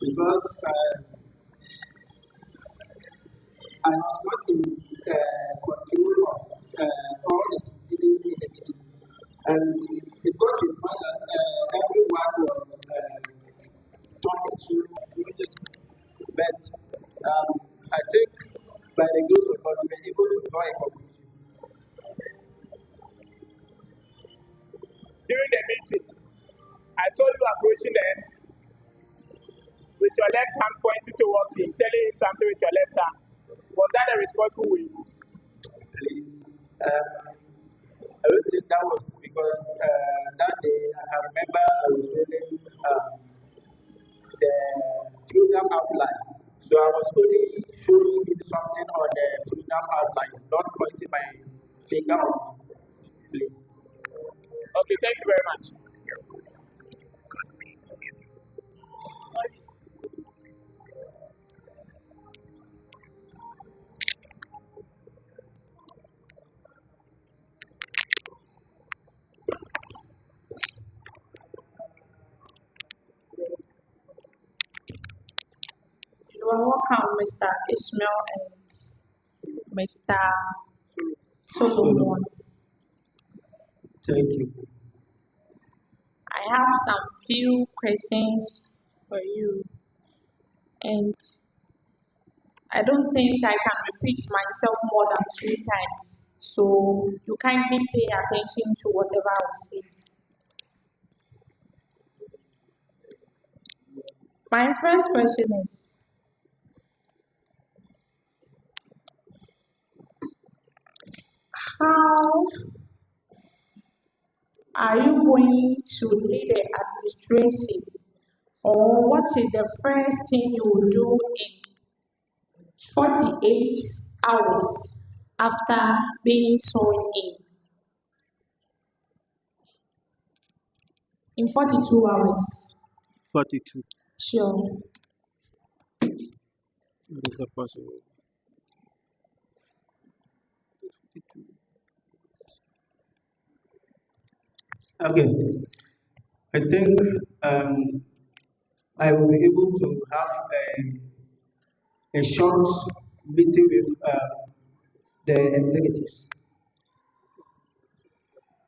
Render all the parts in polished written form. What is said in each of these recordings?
because I was not in control of all the proceedings in the meeting. And it got to the point that everyone was talking to just, but I think by the grace of God, we were able to draw a conclusion. During the meeting, I saw you approaching the MC with your left hand pointing towards him, telling him something with your left hand. Was that a responsible way? Please. I don't think that was because that day I remember I was reading the program outline. So I was only showing him something on the program outline, not pointing my finger on him. Please. Okay, thank you very much. You are welcome, Mr. Ishmael and Mr. Solomon. Thank you. I have some few questions for you, and I don't think I can repeat myself more than 2 times. So you kindly pay attention to whatever I say. My first question is, how are you going to lead the administration, or what is the first thing you will do in 48 hours after being sworn in? In 42 hours. 42. Sure. What is that possible? Okay. I think I will be able to have a short meeting with the executives.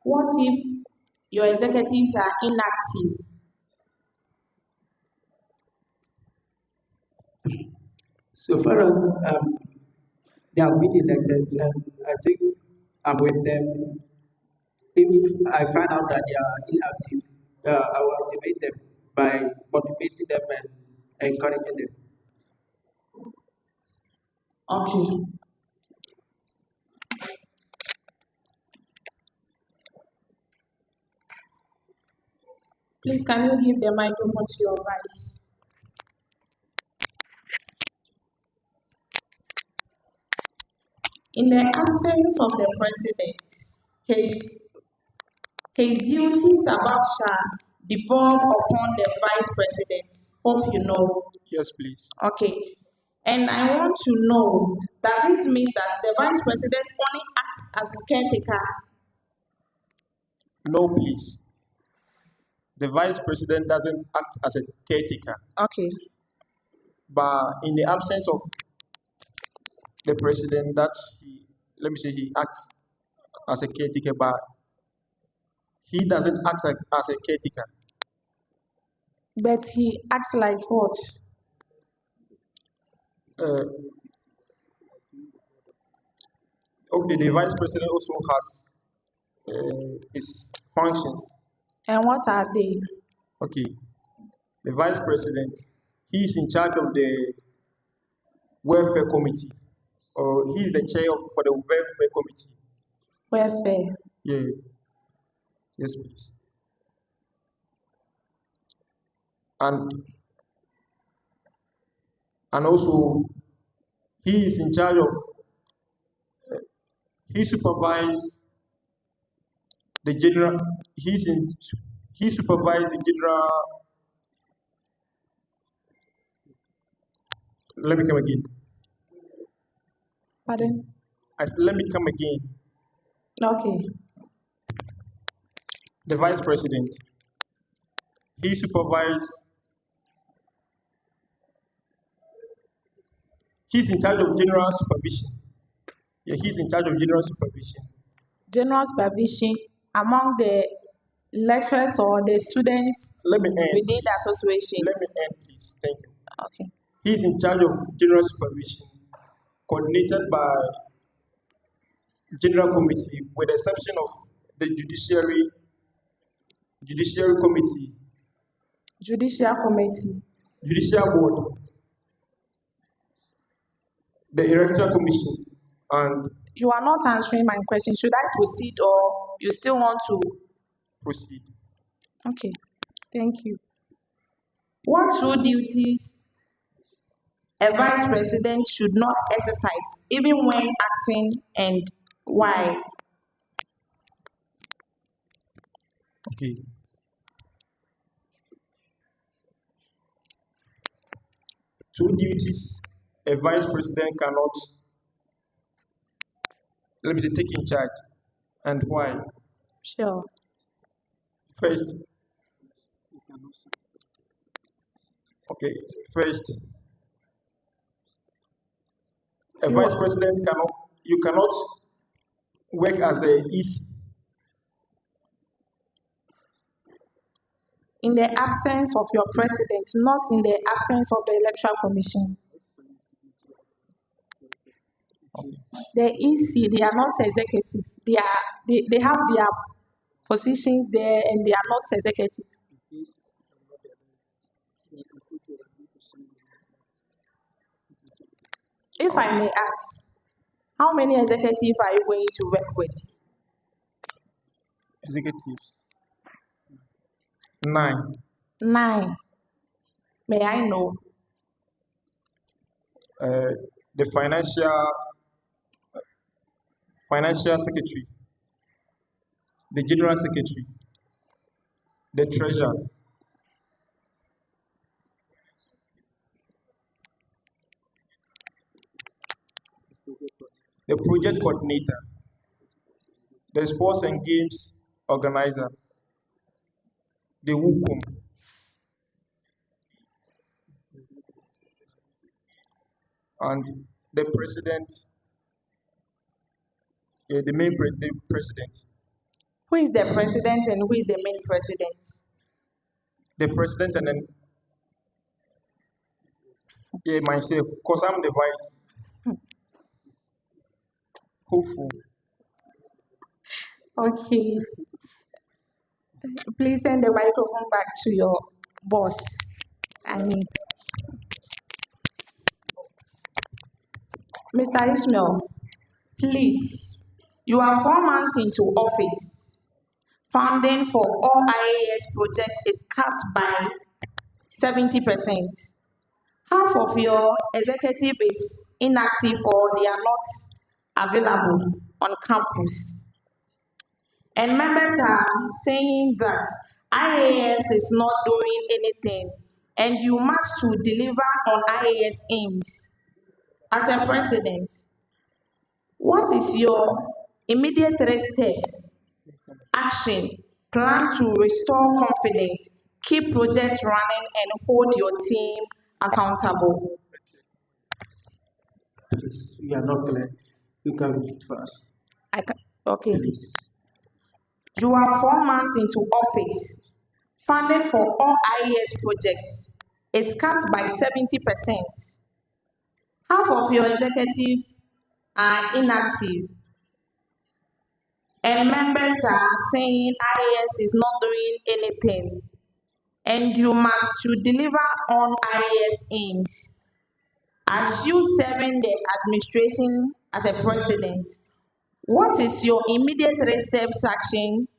What if your executives are inactive? So far as they have been elected, I think I'm with them. If I find out that they are inactive, I will activate them by motivating them and encouraging them. Okay. Please, can you give the microphone to your vice? In the absence of the president, his duties about shall devolve upon the vice president. Hope you know. Yes, please. Okay. And I want to know, does it mean that the vice president only acts as caretaker? No, please. The vice president doesn't act as a caretaker, Okay. but in the absence of the president, he acts as a caretaker, but he doesn't act as a caretaker. But he acts like what? Okay, the vice president also has his functions. And what are they? Okay, the vice president, he is in charge of the welfare committee, or he is the chair for the welfare committee. Welfare. Yeah. Yes, please. And also, he is in charge of. He supervises the general. He supervises the general. Let me come again. Pardon? Let me come again. Okay. The vice president. He supervises He's in charge of general supervision. Yeah, he's in charge of general supervision. General supervision among the lecturers or the students Let me end. within the association. Let me end, please. Thank you. Okay. He's in charge of general supervision, coordinated by general committee, with the exception of the judiciary committee, Judicial committee. judicial board, the electoral commission, and You are not answering my question. Should I proceed or you still want to? proceed. Okay. Thank you. What two duties a vice president should not exercise, even when acting, and why? Okay. Two duties a vice president cannot, let me say, take in charge, and why? Sure. First, okay, first, a vice president you cannot work as the EC. In the absence of your president, not in the absence of the electoral commission. The EC, they are not executive. They have their positions there and they are not executive. If I may ask, how many executives are you going to work with? Executives. 9. 9. May I know? The financial secretary, the general secretary, the treasurer, the project coordinator, the sports and games organizer, the WUCOM, and the president, the president. Who is the president and who is the main president? The president and then myself, because I'm the vice. Hopeful. Okay. Please send the microphone back to your boss. Mr. Ishmael, please, you are 4 months into office. Funding for all IAAS projects is cut by 70%. Half of your executive is inactive or they are not available on campus. And members are saying that IAAS is not doing anything and you must to deliver on IAAS aims. As a president, what is your immediate 3 steps, action, plan to restore confidence, keep projects running, and hold your team accountable? Please, we are not clear. You can repeat first. Okay. Please. You are 4 months into office. Funding for all IAS projects is cut by 70%. Half of your executives are inactive. And members are saying IAS is not doing anything. And you must to deliver on IAS aims. As you serving the administration as a president, what is your immediate 3 steps action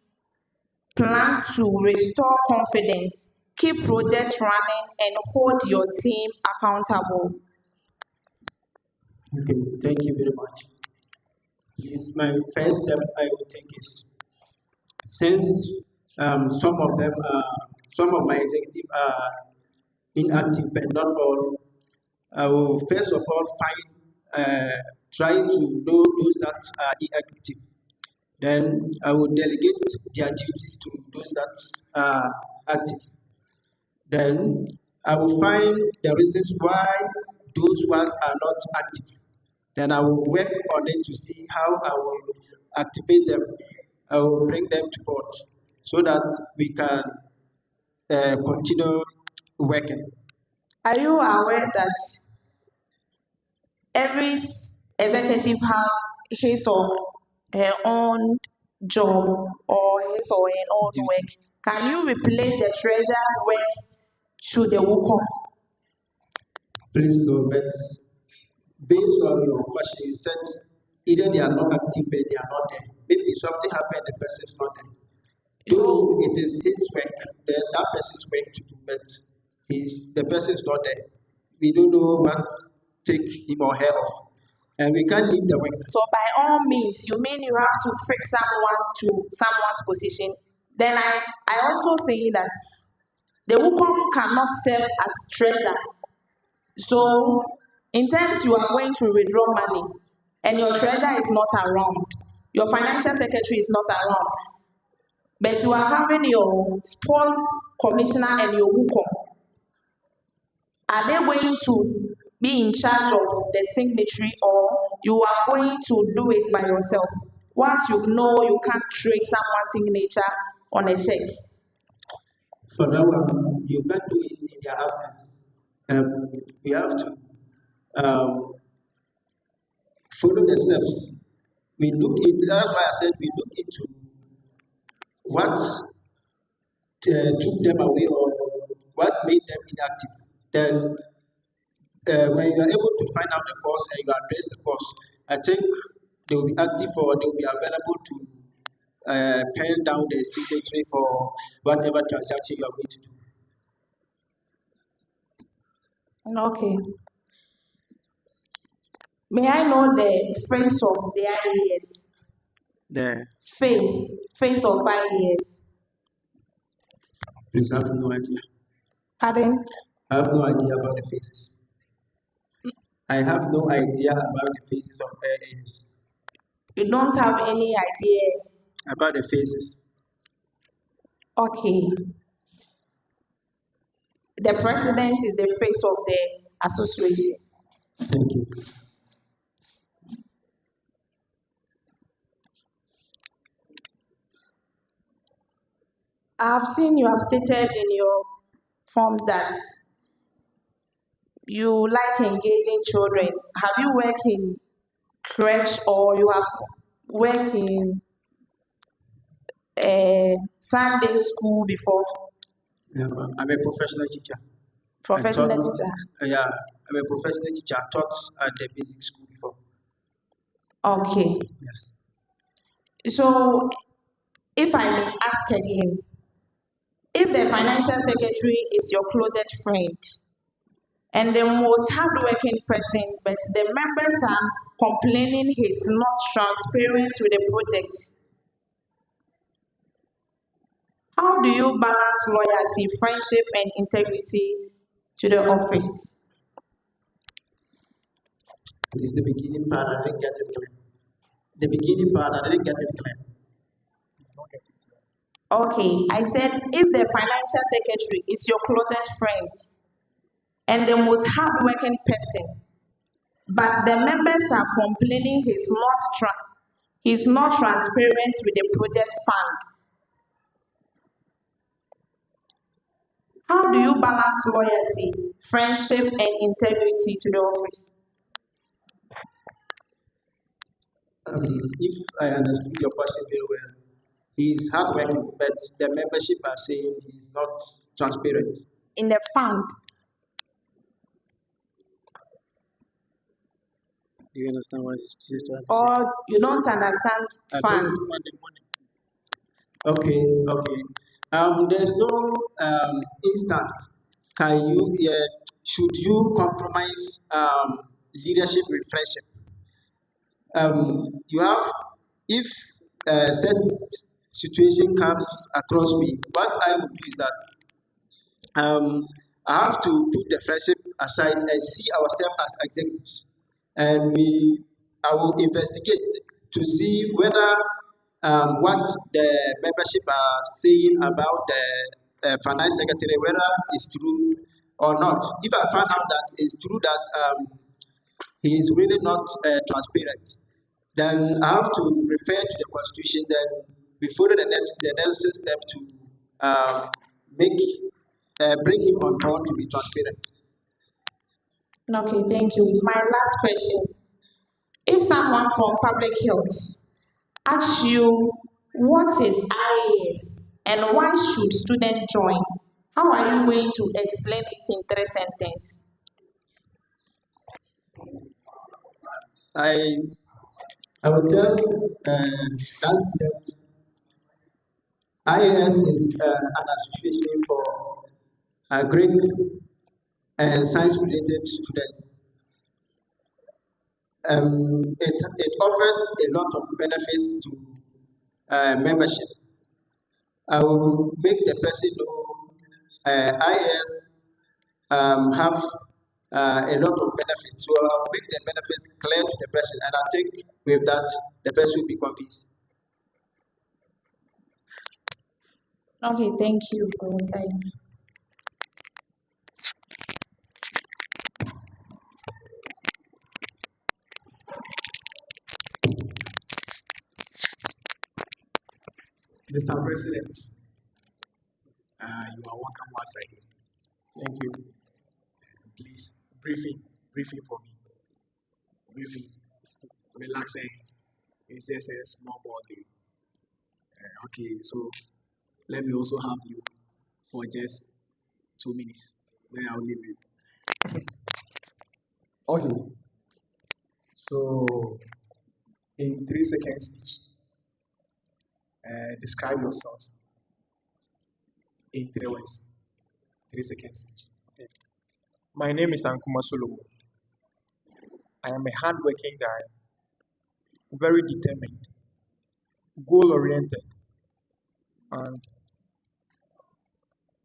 plan to restore confidence, keep projects running, and hold your team accountable? Okay, thank you very much. Yes, my first step I will take is, since some of my executives are inactive, but not all, I will first of all try to know those that are inactive. Then I will delegate their duties to those that are active. Then I will find the reasons why those ones are not active. Then I will work on it to see how I will activate them. I will bring them to board so that we can continue working. Are you aware that every executive has his or her own job or his or her own Duty. work? Can you replace the treasurer work to the WUCOM? Please no, but based on your question, you said either they are not active but they are not there. Maybe something happened, the person is not there. Though it is his work, that person's work to do, but the person is not there. We don't know what take him or her off, and we can't leave the work. So by all means, you mean you have to fix someone to someone's position? Then I also say that the WUCOM cannot serve as treasurer. So in terms you are going to withdraw money and your treasurer is not around, your financial secretary is not around, but you are having your sports commissioner and your WUCOM. Are they going to be in charge of the signatory or you are going to do it by yourself? Once you know you can't trace someone's signature on a check. For that one, you can't do it in their absence. We have to follow the steps. We look into, that's why I said we look into what took them away or what made them inactive. Then when you are able to find out the cause and you address the cause, I think they will be active or they will be available to pen down the signatory for whatever transaction you are going to do. Okay. May I know the face of the IAAS? The Face of IAAS. Please, I have no idea. Pardon? I have no idea about the faces. I have no idea about the faces of IAAS. You don't have any idea? About the faces. Okay. The president is the face of the association. Thank you. I've seen you have stated in your forms that you like engaging children. Have you worked in crèche or you have worked in Sunday school before? Yeah, I'm a professional teacher. Professional taught- teacher. Yeah, I'm a professional teacher. I taught at the basic school before. Okay. Yes. So, if I may ask again, if the financial secretary is your closest friend and the most hardworking person, but the members are complaining he's not transparent with the project, how do you balance loyalty, friendship, and integrity to the office? This is the beginning part. I didn't get it clear. The beginning part, I didn't get it clear. Okay, I said if the financial secretary is your closest friend and the most hardworking person, but the members are complaining he's not transparent with the project fund, how do you balance loyalty, friendship, and integrity to the office? If I understood your question very well, he is hardworking, but the membership are saying he is not transparent. In the fund, Do you understand what he's trying to or you don't understand say? fund? Okay, okay. There's no instant. Should you compromise leadership with friendship? You have, if such situation comes across me, what I would do is that I have to put the friendship aside and see ourselves as executives, and I will investigate to see whether what the membership are saying about the finance secretary, whether it's true or not. If I find out that it's true that he is really not transparent, then I have to refer to the constitution. Then we follow the next step to make bring him on board to be transparent. Okay, thank you. My last question. If someone from public health asks you what is IAS and why should students join, how are you going to explain it in 3 sentences? I I will tell that IAS is an association for Greek and science related students. It offers a lot of benefits to membership. I will make the person know IAS have a lot of benefits. So I'll make the benefits clear to the person, and I think with that, the person will be convinced. Okay, thank you for your time. Mr. President, you are welcome once again. Thank you. Please, briefing for me. Briefing. Relaxing. It's just a small body. Okay, so let me also have you for just 2 minutes. Then I'll leave it. Okay. So, in 3 seconds each, describe yourselves in 3 words. 3 seconds each. Okay. My name is Ankuma Solomon. I am a hardworking guy, very determined, goal oriented, and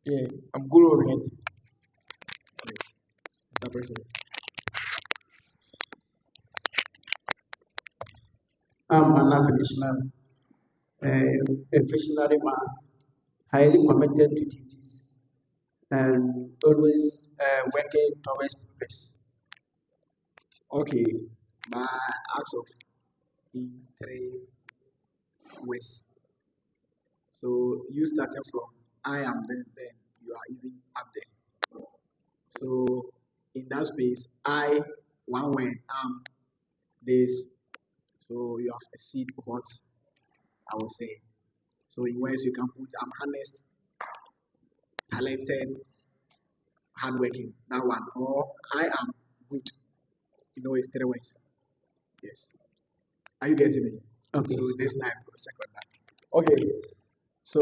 yeah, I'm goal oriented. Mr. President. I'm an application, a visionary man, highly committed to duties, and always working towards progress. Okay, my acts of in 3 ways. So you started from I am then you are even up there. So in that space, I one word am this. So you have a seed of what I was saying. So in ways you can put I'm honest, talented, hardworking. That one. Or I am good. You know it's 3 ways. Yes. Are you getting me? Okay. So this time second time. Okay. So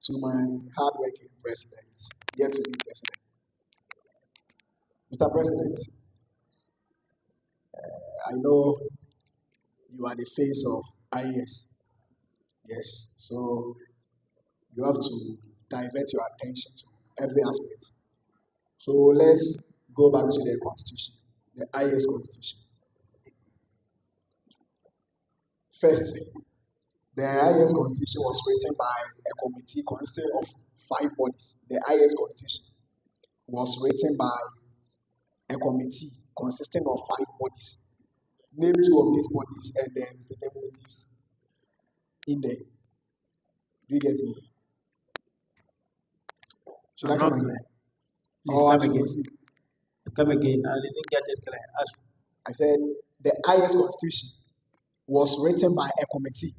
to my hardworking president, yet to be president. Mr. President, I know you are the face of IAS. Yes. So you have to divert your attention to every aspect. So let's go back to the constitution, the IAS constitution. First, the IAS constitution was written by a committee consisting of 5 bodies. The IAS constitution was written by a committee consisting of 5 bodies. Name 2 of these bodies and their representatives in there. Do you get it? Should I come again? Please come again. Come again. I didn't get it clear. I said the IAS constitution was written by a committee.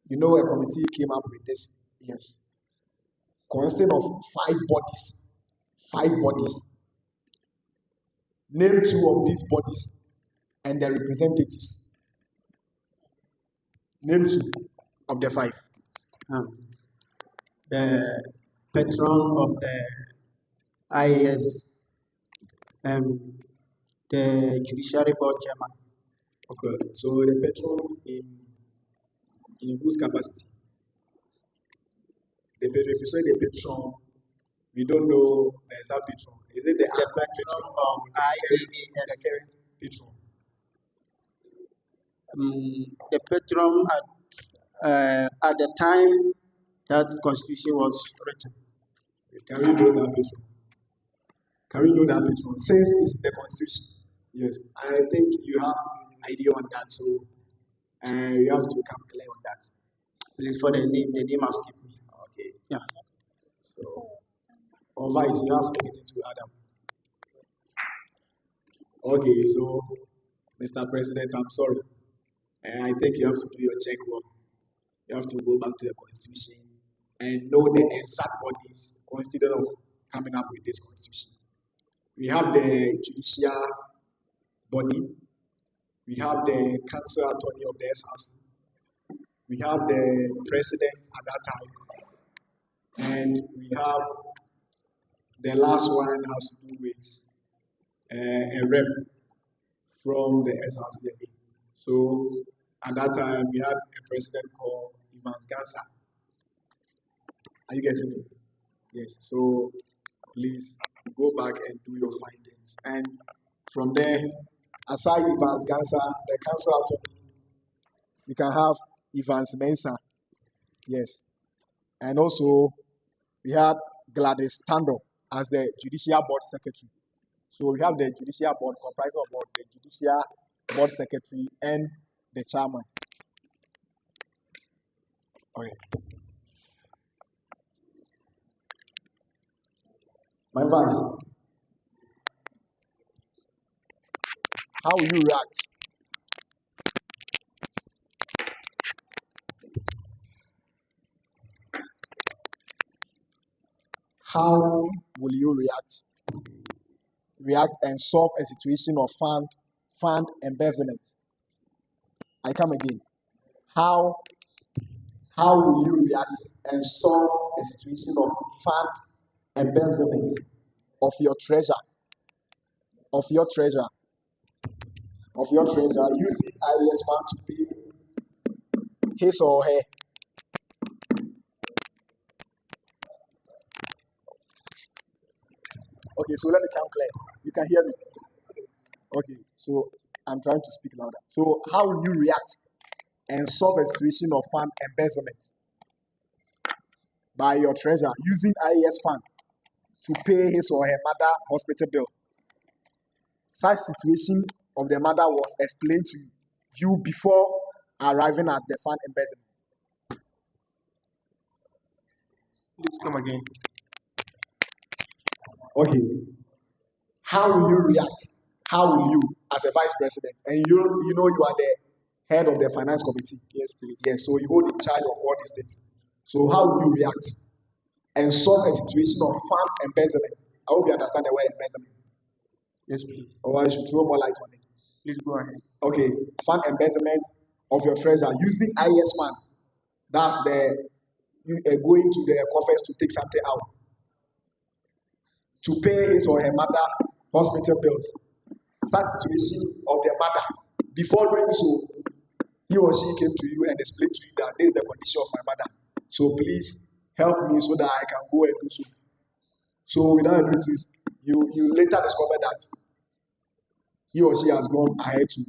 You know, a committee came up with this. Yes. Consisting of 5 bodies. 5 bodies. Name 2 of these bodies and their representatives. Name 2 of the 5. The patron of the IAS and the judiciary board chairman. Okay, so the patron in whose capacity? The patron, if you say the patron, we don't know the exact patron. Is it the patron of IAAS? The current patron. The patron at the time that constitution was written? Can we know that person? Can we know that person? Since it's the constitution. Yes, I think you have an idea on that, so you have to come clear on that. Please, for the name has skipped me. Okay. Yeah. So, or Vice, you have anything to add up? Okay, so Mr. President, I'm sorry. I think you have to do your check work. You have to go back to the constitution and know the exact bodies considered of coming up with this constitution. We have the judicial body, we have the council attorney of the SRC, we have the president at that time, and we have the last one has to do with a rep from the SRC. So at that time, we had a president called Evans Gansa. Are you getting me? Yes. So please go back and do your findings. And from there, aside Evans Gansa, the council attorney, we can have Evans Mensah. Yes. And also, we have Gladys Tando as the judicial board secretary. So we have the judicial board comprising of the judicial board secretary and the chairman. Okay. My vice, how will you react? How will you react? React and solve a situation of fund embezzlement. I come again. How will you react and solve a situation of fund embezzlement of your treasure? Using IAS fund to pay his or her. Okay, so let me come clear. You can hear me. Okay, so I'm trying to speak louder. So how will you react and solve a situation of fund embezzlement by your treasurer using IAS fund to pay his or her mother hospital bill? Such situation of the mother was explained to you before arriving at the fund embezzlement. Please come again. Okay. How will you react? How will you, as a vice president, and you know you are the head of the finance committee? Yes, please. Yes, so you hold in charge of all these things. So how will you react and solve a situation of fund embezzlement? I hope you understand the word embezzlement. Yes, please. Or I should throw more light on it. Please go ahead. Okay, fund embezzlement of your treasurer using IS fund. That's you going to the coffers to take something out to pay his or her mother hospital bills. Such situation of the mother, before doing so, he or she came to you and explained to you that this is the condition of my mother. So please help me so that I can go and do so. So without notice, you later discover that he or she has gone ahead to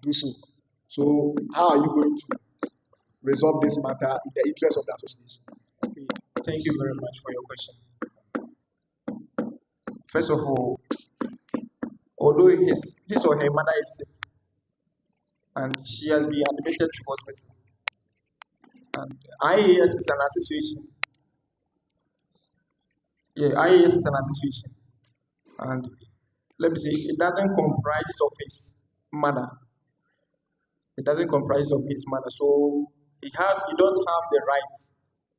do so. So how are you going to resolve this matter in the interest of the association? Okay. Thank you very much for your question. First of all, although his or her mother is sick and she has been admitted to hospital, and IAS is an association. Yeah, IAS is an association, and let me say it doesn't comprise of his mother. It doesn't comprise of his mother, so he don't have the rights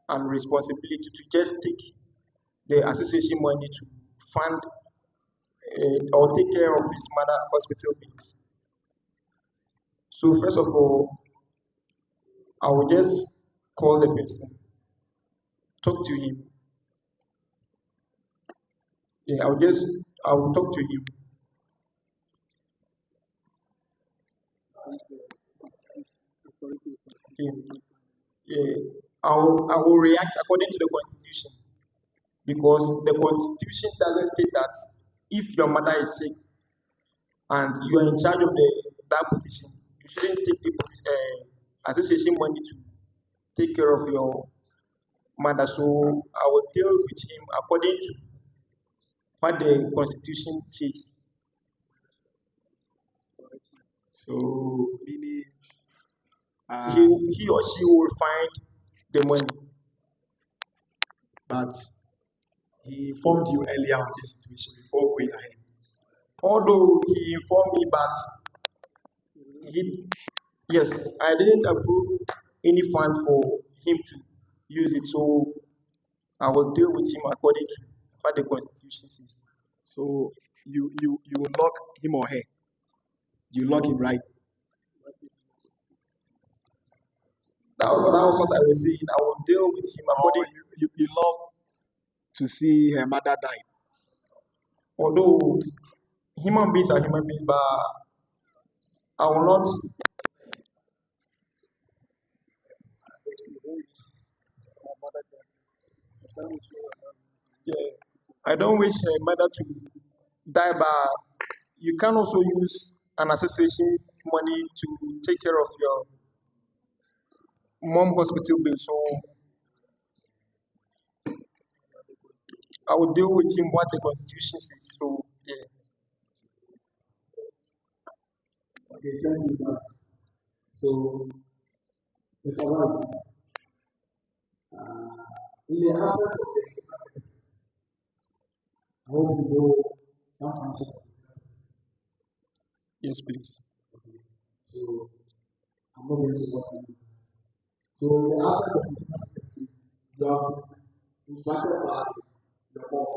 and responsibility to just take the association money to fund or take care of his mother hospital bills. So first of all, I will just call the person, talk to him. Yeah, I will talk to him. Okay. Yeah, I will react according to the constitution, because the constitution doesn't state that if your mother is sick and you are in charge of that position, you shouldn't take the association money to take care of your matter. So I will deal with him according to what the Constitution says. So, meaning, He or she will find the money. but he informed you earlier on this situation before going ahead. Although he informed me, but yes, I didn't approve any fund for him to use it. So I will deal with him according to what the Constitution says. So you will lock him or her. You lock him, right? That was what I was saying. I will deal with him Or according. you love to see her mother die. Although human beings are human beings, but I will not. Yeah, I don't wish her mother to die, but you can also use an association money to take care of your mom hospital bill. So I will deal with him what the Constitution says. So yeah. Okay, thank you, guys. So, Mr. White, in the absence of the external secretary, I hope you know some answer. Yes, please. So, I'm not going to work on it. So, in the absence of the external secretary, you have instructed by your boss,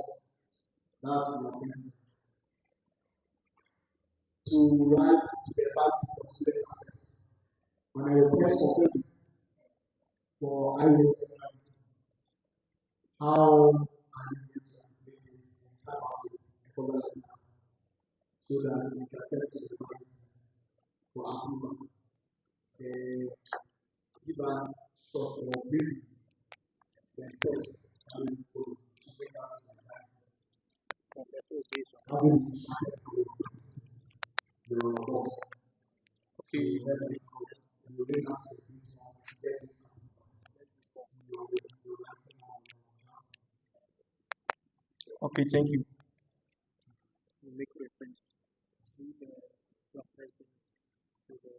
that's your principal, to write to the party for student affairs on a request for payment for IAAS how are you going to activate this and come up with a cover letter so that we can send to the party for approval. Give us short or brief the steps that we follow to make out the how do you your boss? Okay. You raise up the principal to get this Okay, thank you. Make reference to the president to the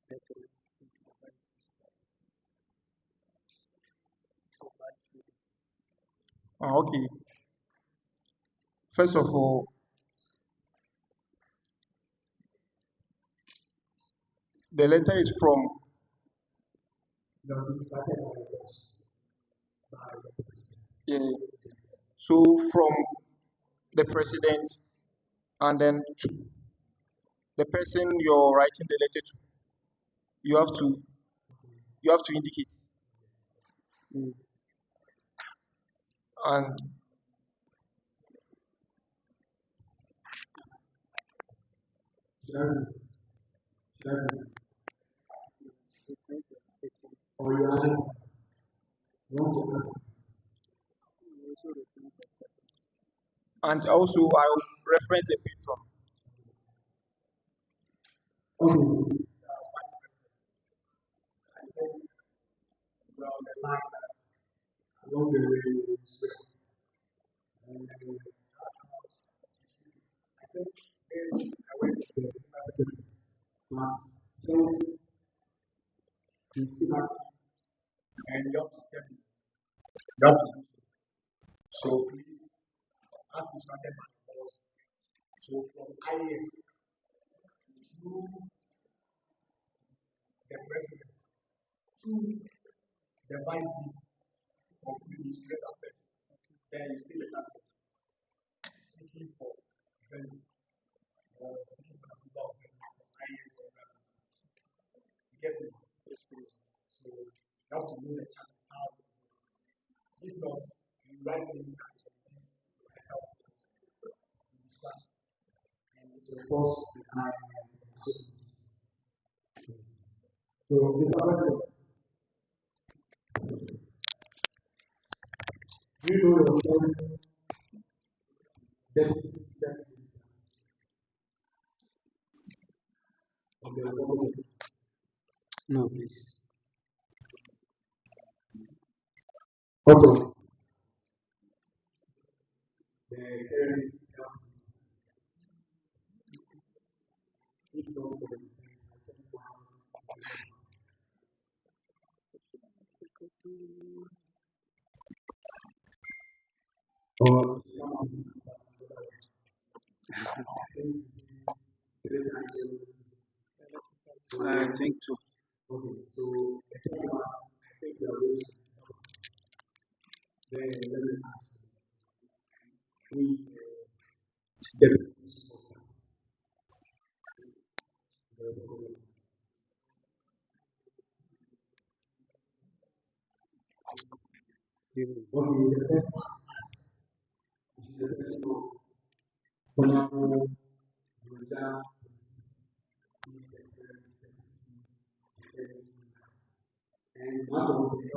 secretary to the vice Okay. First of all, the letter is from. Yeah. So from the president, and then to the person you're writing the letter to, you have to indicate. Mm. And or you ask, want to ask. and also I will reference the patron. Okay. I think well, the line that's along the way is well. And I think there's a way to the secretary. But since you still have and you have to step in, you have to do so. So please, as instructed by the boss, so from IAS through the president to the vice dean of administrative affairs, then you still the subject seeking for venue or seeking for approval of venue from IAS or government. You get it? Yes, please. So you have to know the channels how. If not, you write any times of this will help you discuss and it will force the association. So, Mr. President, do you know your current deputy of the Republic? No, please. Also, the current if not for the or I think so. okay, so I think the way then let me ask we the okay, the first is the first one. And much of the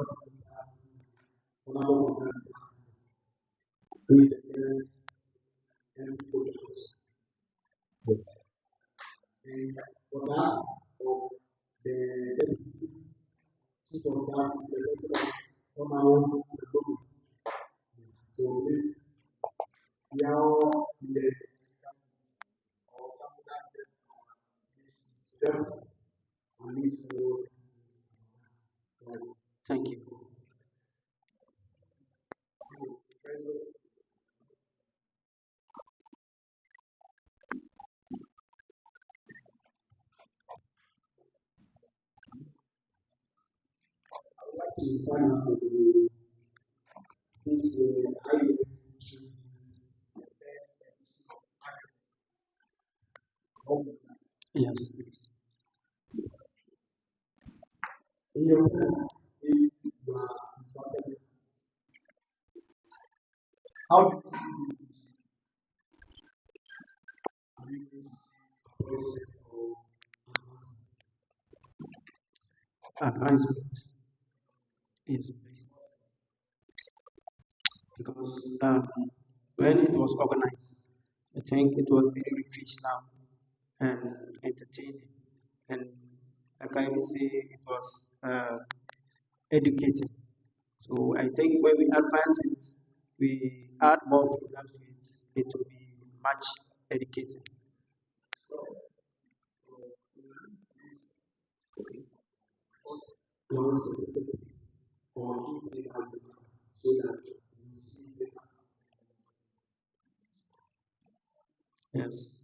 honorable with the parents and people. Yes. And for us, of the chief of staff is the person of our own so this we are all in the or something like that. And this was Thank you. to find out this IAAS Yes, please. in your time, if you are interested, how do you see this initiative? Are you going to see president or Advancement. Yes, please. Because when it was organized, I think it was very recreational and entertaining, and like I can say, it was educating. So I think when we advance it, we add more programs to it, it will be much educating. one specific or key thing at the time so that you see this Yes.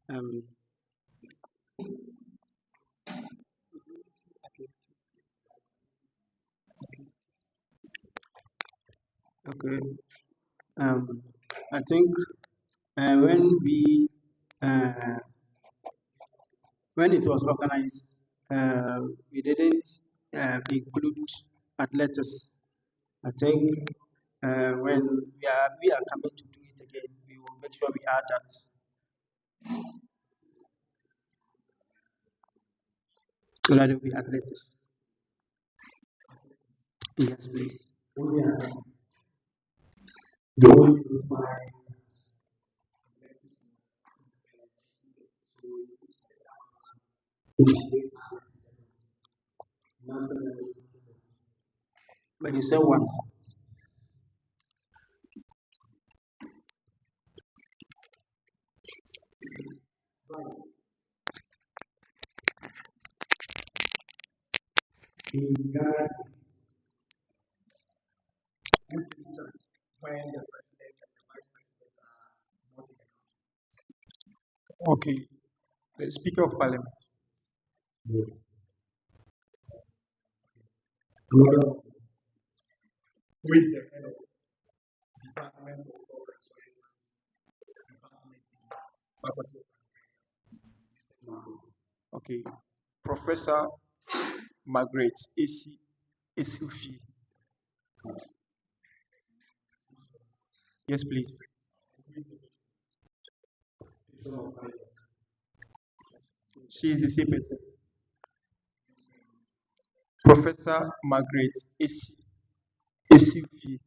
Um, okay. Um, I think when uh, when it was organized, we didn't include athletics. I think when we are coming to do it again, we will make sure we add that. So that it will be athletics. Yes, please. only at the only my is nothing else. But you said one. But in Ghana, when the president and the vice president are not in Okay, the Speaker of Parliament. the country, who is the head of Department of Public Resources, Department in Faculty of Okay, Professor Margaret Esifi. Yes, please. She is the same person. Professor Margaret Esifi.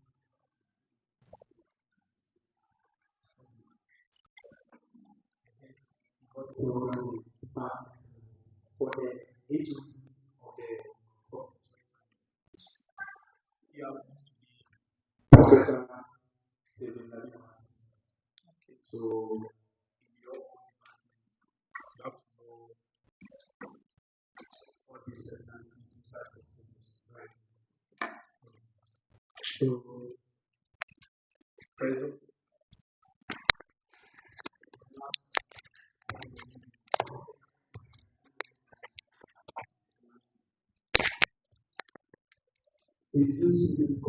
for the HOD of the Professor Stephen Laliman. So, in your own department, you have to know what these personalities inside the focus, right? So, President, if you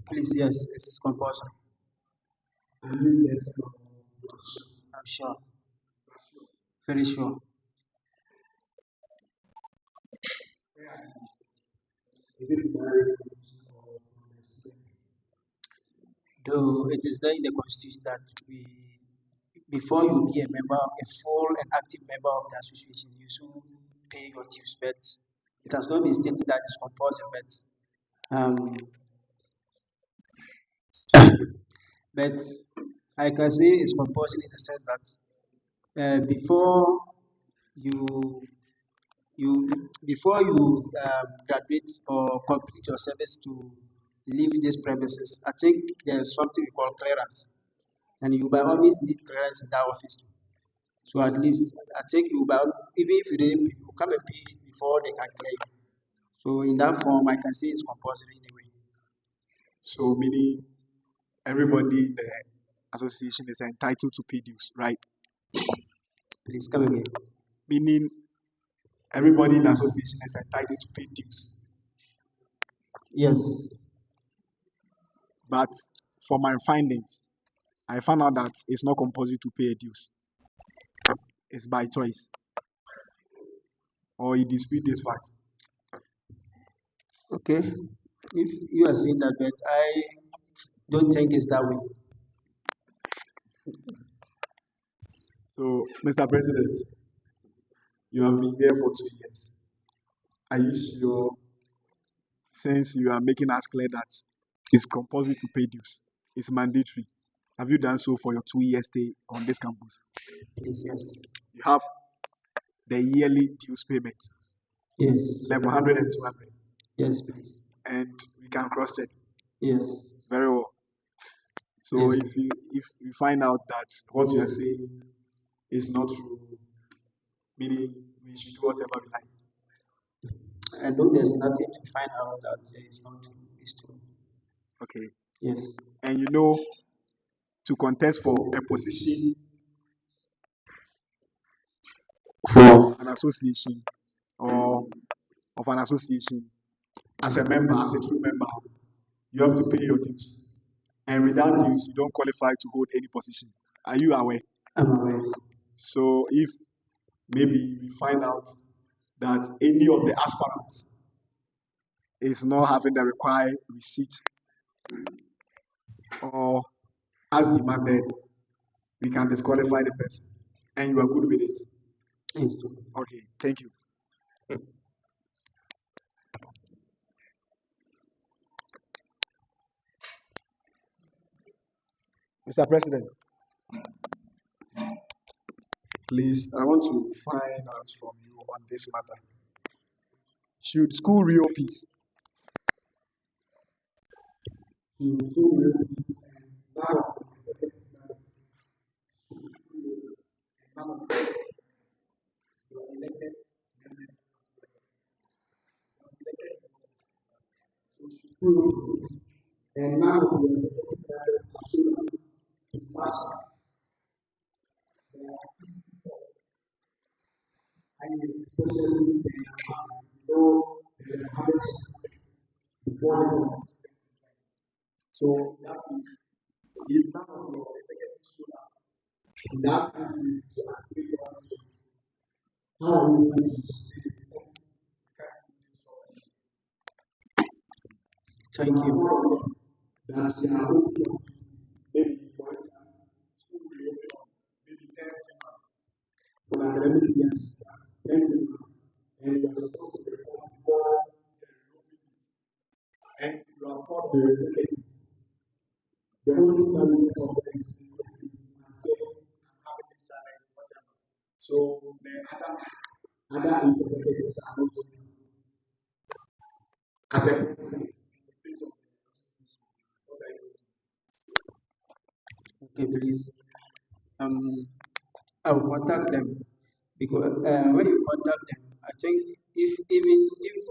Please, yes, it's compulsory. yes, I'm sure. Very sure. is it marriage or Though it is there in the constitution that before you be a member, a full and active member of the association, you should pay your dues. But it has not been stated that it's compulsory. But I can say it's compulsory in the sense that before you graduate or complete your service to leave these premises, I think there's something we call clearance, and you by all means need clearance in that office too. So at least I think you by even if you didn't pay, you come and pay before they can clear you. So in that form, I can say it's compulsory anyway. so meaning everybody in the association is entitled to pay dues, right? Please come again. Meaning everybody in the association is entitled to pay dues. Yes. But for my findings, I found out that it's not compulsory to pay a dues. It's by choice. Or you dispute this fact. Okay. If you are saying that, but I don't think it's that way. So, Mr. President, you have been here for 2 years. Are you sure, since you are making us clear that it's compulsory to pay dues, it's mandatory? Have you done so for your 2 year stay on this campus? Please, yes. You have the yearly dues payment, Yes. level 100 and 200, Yes, please. and we can cross check. Yes. Very well. So Yes. if you find out that what you are saying is not true, meaning we should do whatever we like. I know there's nothing to find out that is not true. It's true. Okay. Yes. And you know, to contest for a position for an association or of an association as a member, as a true member, you have to pay your dues. And without dues, you don't qualify to hold any position. Are you aware? I'm aware. So if maybe we find out that any of the aspirants is not having the required receipt or as demanded, we can disqualify the person. And you are good with it. Yes. Okay, thank you. Mr. President, please, I want to find out from you on this matter. Should school reopen? Should school reopen? Now, and now we are and especially though the habits before. So that is if none of your executive students that is to activate how are you going to sustain Thank you. that we are hoping maybe for instance school reopen on maybe 10th for the academic year 10th and you are supposed to report before and you are called the executive. The only salary of the executive and say I'm having this challenge So the other interpreters are also as a president. What are you Okay, please. I will contact them because when you contact them, I think if even if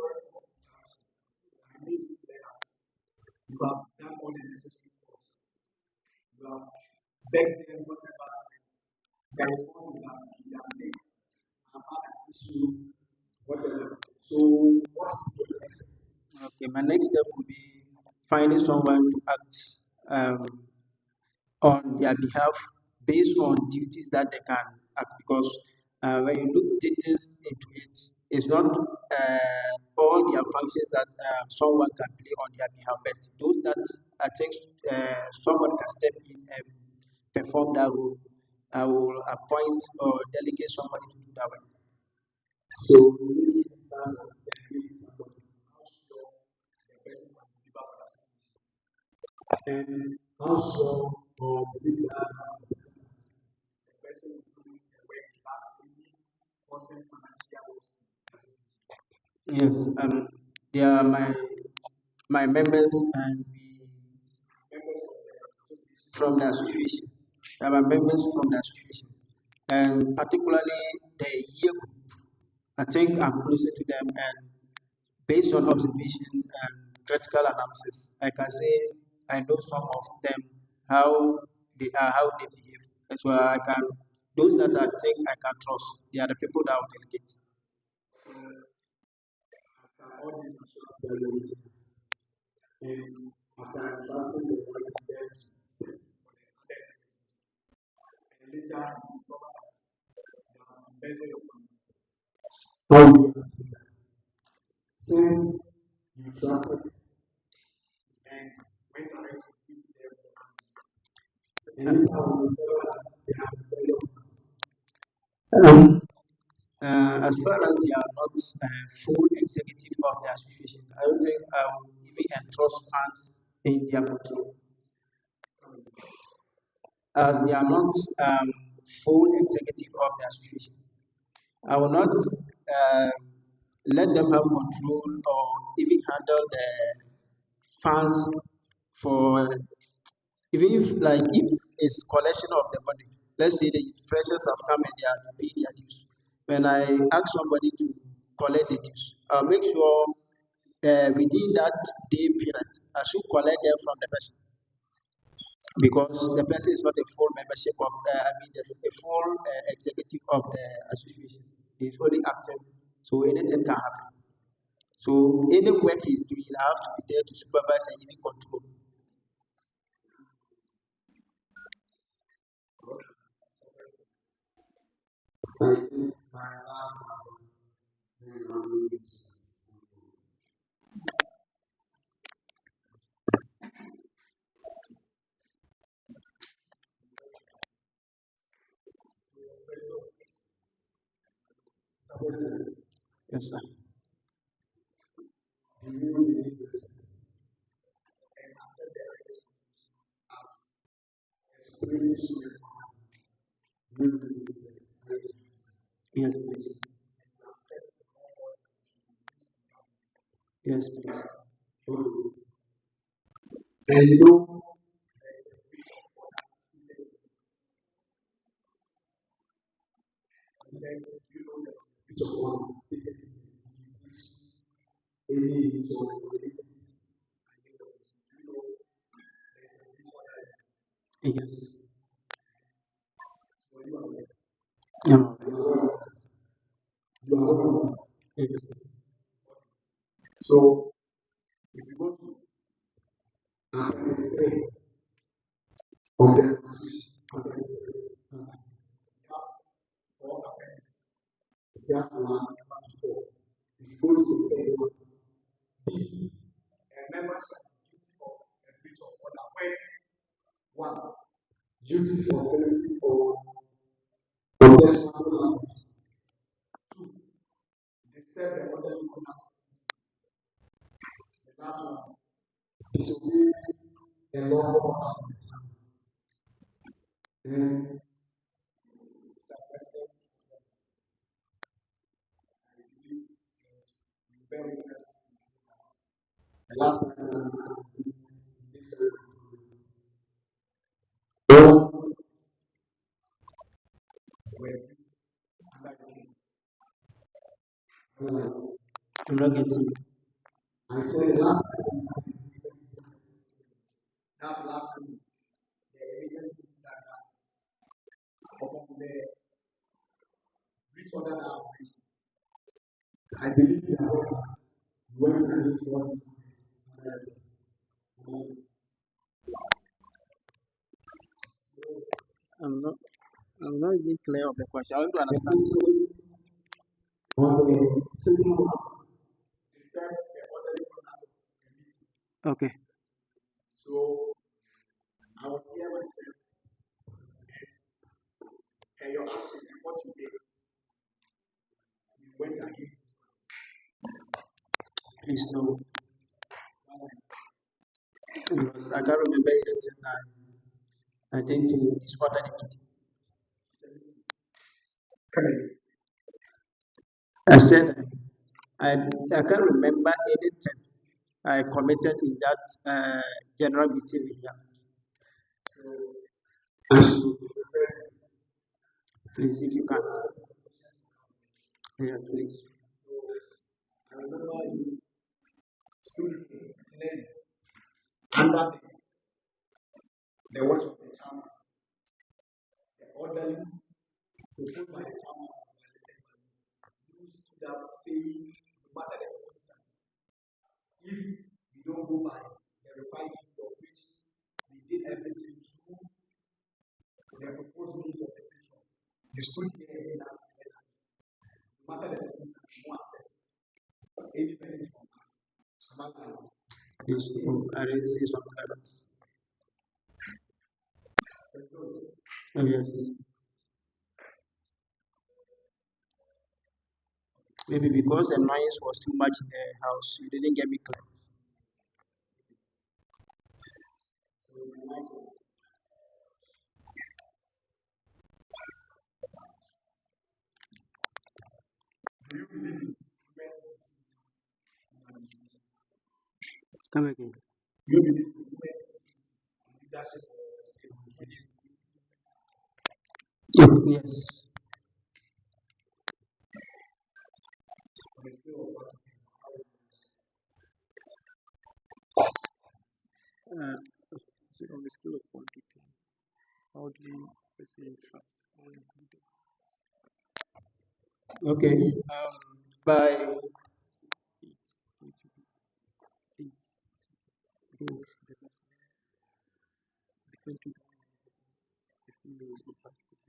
I need to let us. You have done all the necessary course. You have begged them whatever the response is that they are saying, I've had an issue, whatever. So what's the next? okay, my next step will be finding someone to act um, on their behalf based on duties that they can act because when you look details into it, it's not all their functions that someone can play on their behalf, but those that I think someone can step in and perform that role. I will appoint or delegate somebody to do that work. So in this instance of delegating somebody, how sure the person can deliver for that association? And how sure or believe that the person is doing the work without any causing financial loss to the association? Yes, they are my members and we Members from the association. They are my members from the association, and particularly the year group. I think I'm closer to them, and based on observation and critical analysis, I can say I know some of them how they are, how they behave. That's why I can. Those that I think I can trust, they are the people that I will delegate. after all these national developments and after entrusting the rights to them to step for the other and later you discover that they have embezzled your money. How will you do that? Since you trusted and went ahead to give them the money. And later when you discover that they have embezzled your money. As far as they are not full executive of the association, I don't think I will even entrust funds in their control. As they are not full executive of the association, I will not let them have control or even handle the funds for even if like if it's collection of the money. Let's say the freshers have come and they are to pay their dues. When I ask somebody to collect the dues, I'll make sure within that day period, I should collect them from the person because the person is not a full membership of, I mean, the full executive of the association. He's only acting, so anything can happen. So any work he's doing, I have to be there to supervise and even control. I think my last Yes, sir. do you really respect and accept the responsibility as a superior student? Do you really respect Yes, please. and accept the comfort Yes, please. and you know there is a breach of order seated he said, you know there is a breach of order seated in any use or anything. You know there is a breach of order. Yes. So you are aware. Yeah. You are aware of that. You are aware of that. Yes. So if you go to Appendix 3 of the Constitution, Appendix 3, you have four appendices. You have 1, 1 to 4. If you go to the third one, B, a member shall be guilty of a breach of order when 1. Uses offensive or objectionable language. 2. Disturb the orderly conduct of the last one. Disobeys the lawful order of the time. And Mr. President, The last time I'm not getting. I said the last time, that's the last time the agency meeting that upon the which order that operation. I believe the orders when I use what is I'm not. I'm not even clear of the question. I want to understand. on the single one. Describe the orderly conduct of the meeting. Okay. So I was here when you said, and your action and what you did, you went against Please no. Because I can't remember anything. I think to disorder the meeting. I said I can't remember anything I committed in that general meeting with you. Please, if you can. Yes, please. I remember you stood in under the watch of the chairman, the orderly proposed by the chairman, you stood up saying, no matter the circumstance, if you don't go by the required of which we did everything through the proposed means of the future, you stood there and asked that no matter the circumstance, you won't accept any benefit from us. Please, I didn't say something like that. Oh, yes. Maybe because the noise was too much in the house, you didn't get me clear. Do you believe in women in administration? Come again. Do you believe in women in leadership or Yes. on the scale of 1 to 10? So on the scale of 1 to 10, how do you perceive trust or included? Okay. By 8. 8. Because the country the female will pass this.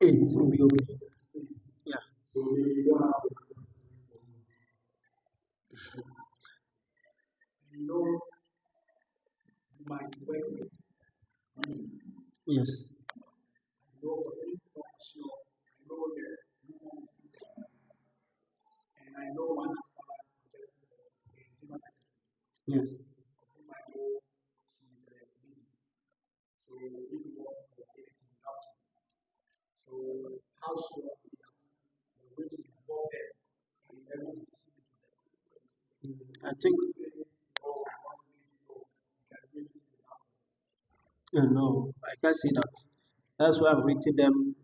8 will be okay. Yeah. So you don't have you know you might work with Yes. I know for some not sure. I know the woman is and I know one is Yes. whom I know she's a lady. So if you want to do anything without you. So how sure are we that we're going to involve them in every decision making? I think Say, oh, you can do anything without them. no, I can't say that. That's why I'm rating them.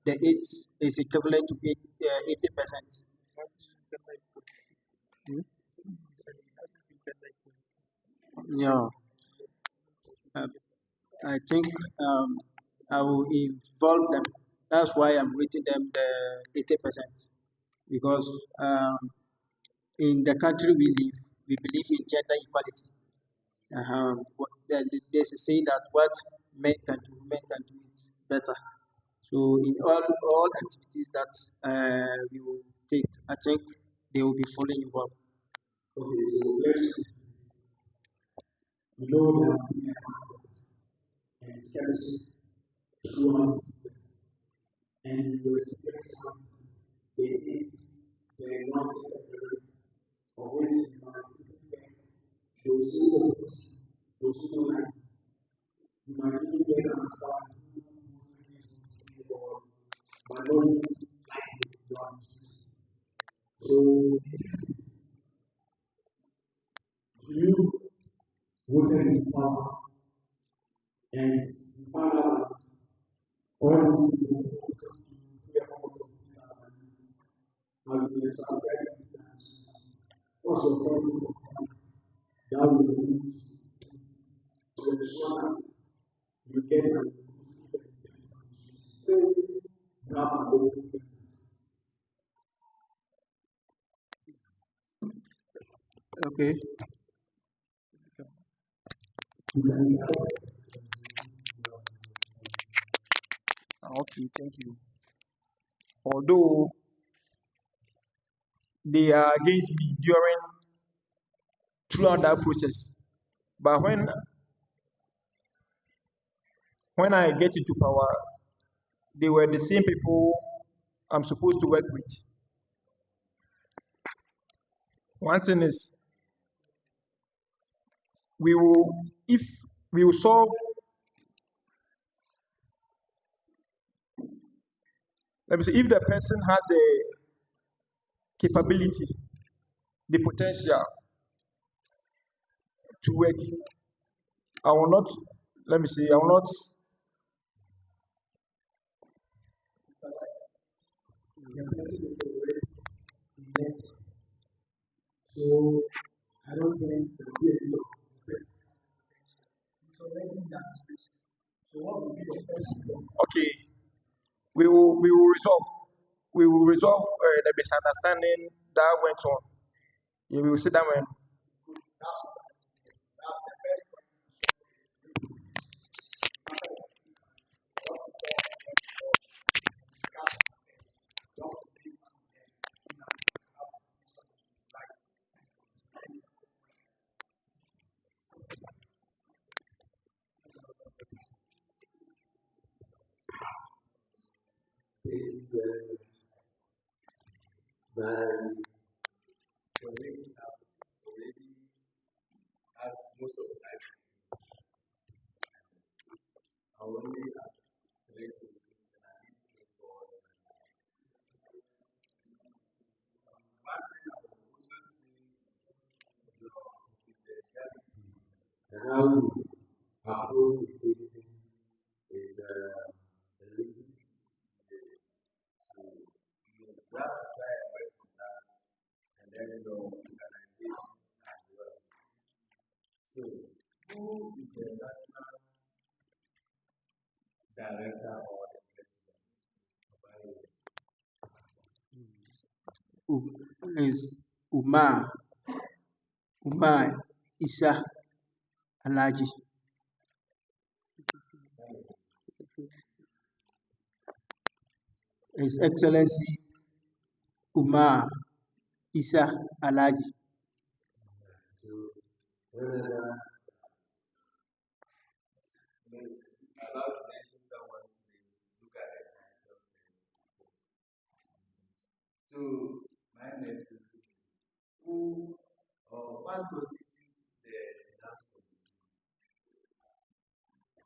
The 8 is equivalent to 80%. Yeah. Uh, I think I will involve them. That's why I'm rating them the 80% because in the country we live, we believe in gender equality. There's a saying that what men can do, women can do it better. So in all activities that we will take, I think they will be fully involved. Okay, so let's know that and service humans and you respect the needs, the wants, of which you must those who oppose, those who don't like, you might even get understand or but don't like the one. So you voted in power and you found out that all these people just say has been transferred what's your problem that will to ensure that you get an so you have a goal. Okay. Okay, thank you. Although they are against me throughout that process, but when I get into power, they were the same people I'm supposed to work with. One thing is, if we will solve, let me say, if the person has the capability, the potential to work, I will not, let me say, I will not, The person is already elected. So I don't think there will be a lot of person. It's already done. So what will be the first step? okay, we will resolve the misunderstanding that went on. Yeah, we will sit down and That's the first my colleagues have already asked most of the time. I only have three questions and I need to look forward. One thing I will also see your confidentiality and how you approach the question is a little bit. So you have to try and work on that and then your organization as well. So who is the national director or the president of IAAS? Is Umar Isa Alaji. His Excellency Umar Isa Alaji. So whenever allowed to mention someone's name, look at the national name. So my next question is who or what constitutes the finance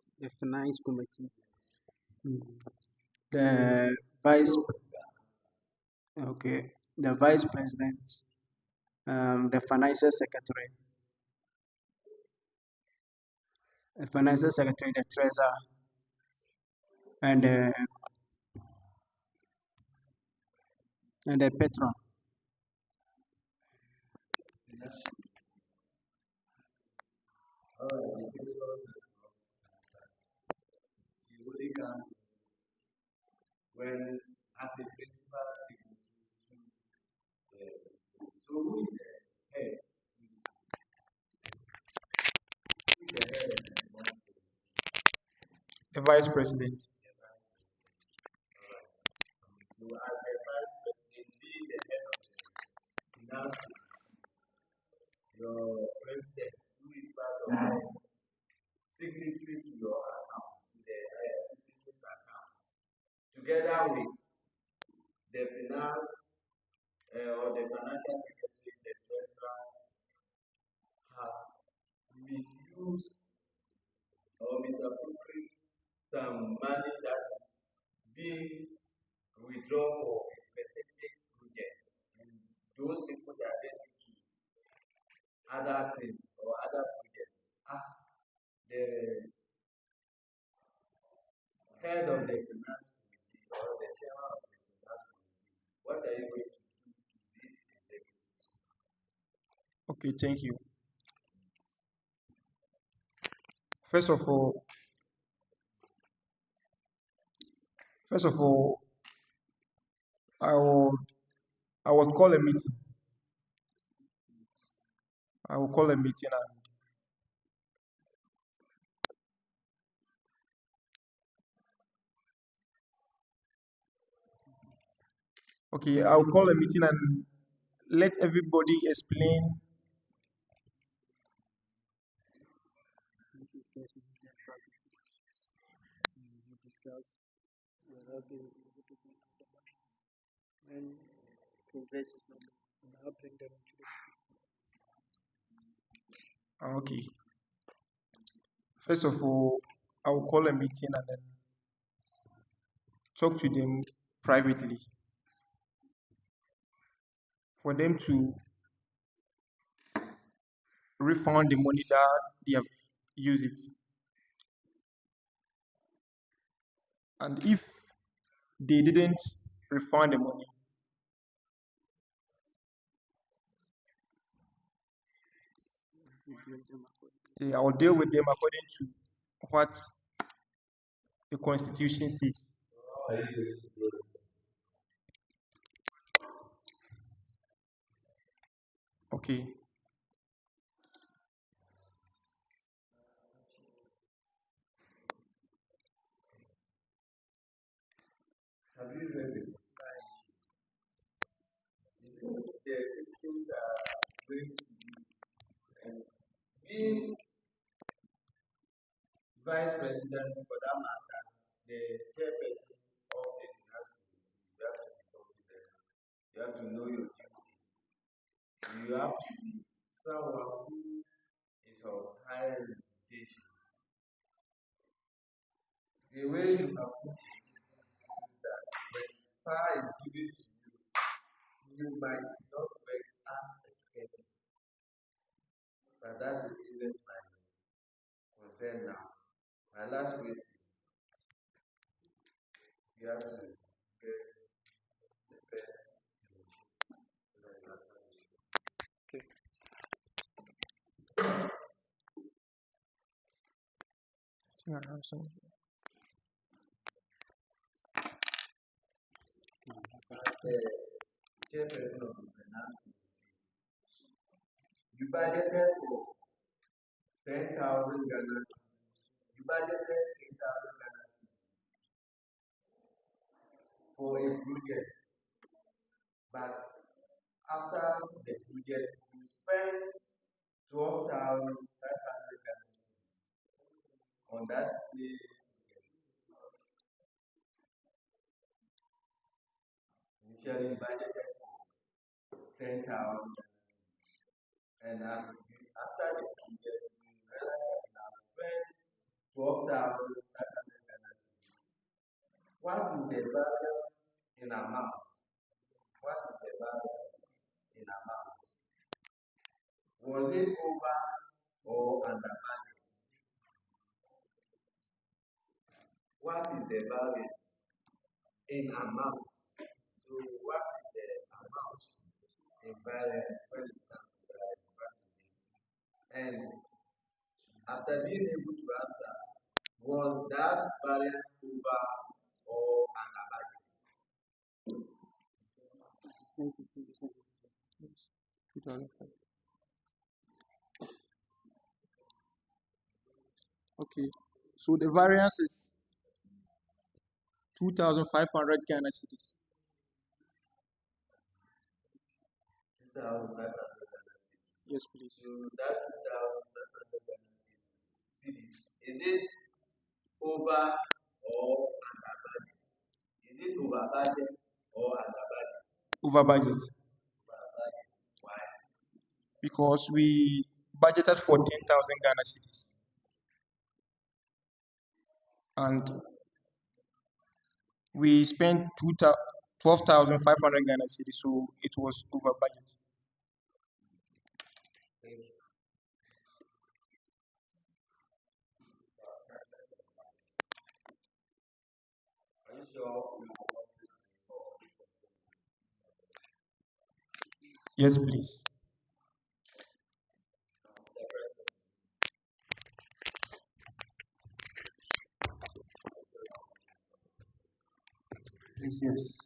committee? The Finance Committee. The Vice Okay. The Vice President, the Financial Secretary, the Treasurer, and the Patron. She only comes when as a principal secretary to the so who is the head? Who is the head of the finance committee? the vice president. The vice president. Alright. So as the vice president being the head of the finance committee, your president, who is part of the signatories to your account, to the association's account, together with the finance or the financial secretary, the treasurer, have misused or misappropriated some money that is being withdrawn for a specific project. And those people that are getting to other things or other projects ask the head of the finance committee or the chairman of the finance committee, what are you going to do to these executives? Okay, thank you. First of all, I will call a meeting. I will call a meeting and okay, I'll call a meeting and let everybody explain. Discuss whether they will be able to go to the market. When progress is not made, I'll bring them into the Okay. First of all, I will call a meeting and then talk to them privately for them to refund the money that they have used it. And if they didn't refund the money, I will deal with them according to what the Constitution says. Okay. Have you read the French? These things are going to be, and being vice president for that matter, the chairperson of the finance committee, you have to be confident. You have to know your duties. You have to be someone who is of higher reputation. The way you have put it is that when power is given to you, you might not work as expected. But that isn't my concern now. My last question, you have to get the best Okay. I think I have some. as the chairperson of the finance committee. You budgeted for 10,000 Ghana cedis. You budgeted 8,000 Ghana cedis for a project. But after the project, you spent 12,500 Ghana cedis on that same project. Initially, you budgeted for 10,000 Ghana cedis. And after the project, you realize that you have spent 12,500 Ghana cedis. What is the variance in amount? What is the variance in amount? Was it over or under budget? What is the variance in amount? So what is the amount in variance when it comes to that? And after being able to answer, was that variance over or under budget? Okay. So the variance is 2,500 Ghana cedis. 2,500 Ghana cedis. Yes, please. So that 2,500 Ghana cedis, is it over or under budget? Is it over budget or under budget? Over budget. Over budget. Why? Because we budgeted for 10,000 Ghana cedis. And we spent 12,500 Ghana cedis, so it was over budget. Yes, please. Yes.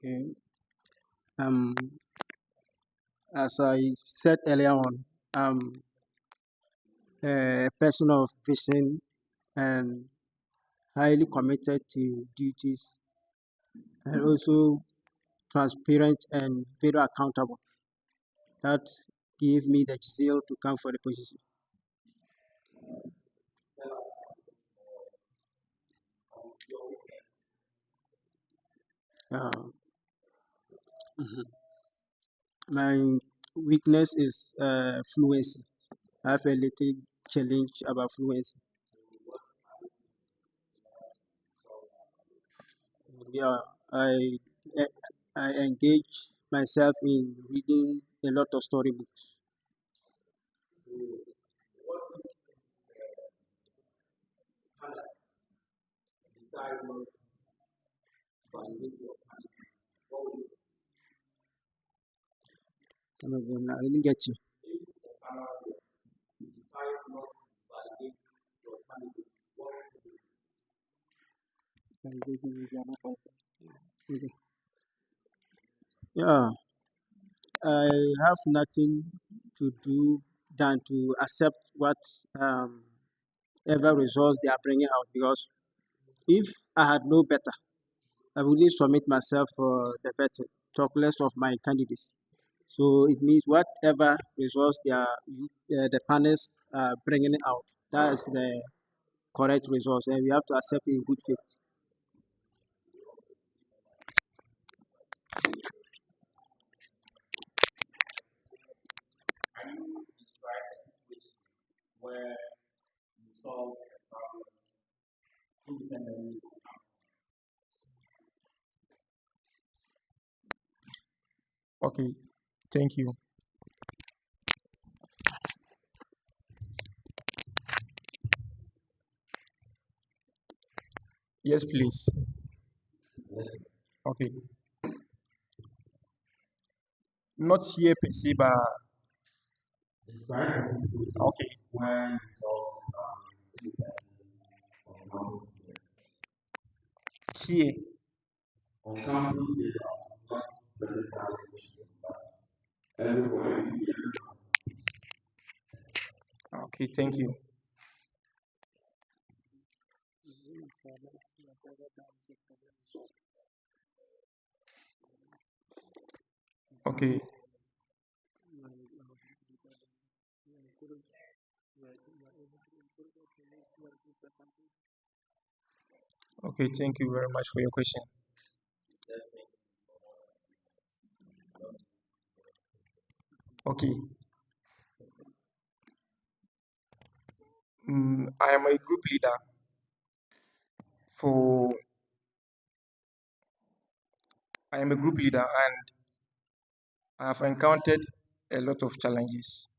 Okay. Um, as I said earlier on, a person of vision and highly committed to duties, and also transparent and very accountable. That gave me the zeal to come for the position. Uh, mhm. My weakness is fluency. I have a little challenge about fluency. Yeah, I I engage myself in reading a lot of storybooks. Come again, I didn't get you. Okay. Yeah, I have nothing to do than to accept what ever results they are bringing out, because if I had no better, I wouldn't submit myself for the vetting, talk less of my candidates. So it means whatever results the panelists are bringing out, that is the correct results, and we have to accept it in good faith. Okay, thank you. Yes, please. Okay. Not here per se, but okay. Here. Okay, thank you. Okay, okay, thank you very much for your question. Okay, I am a group leader for, I am a group leader and I have encountered a lot of challenges.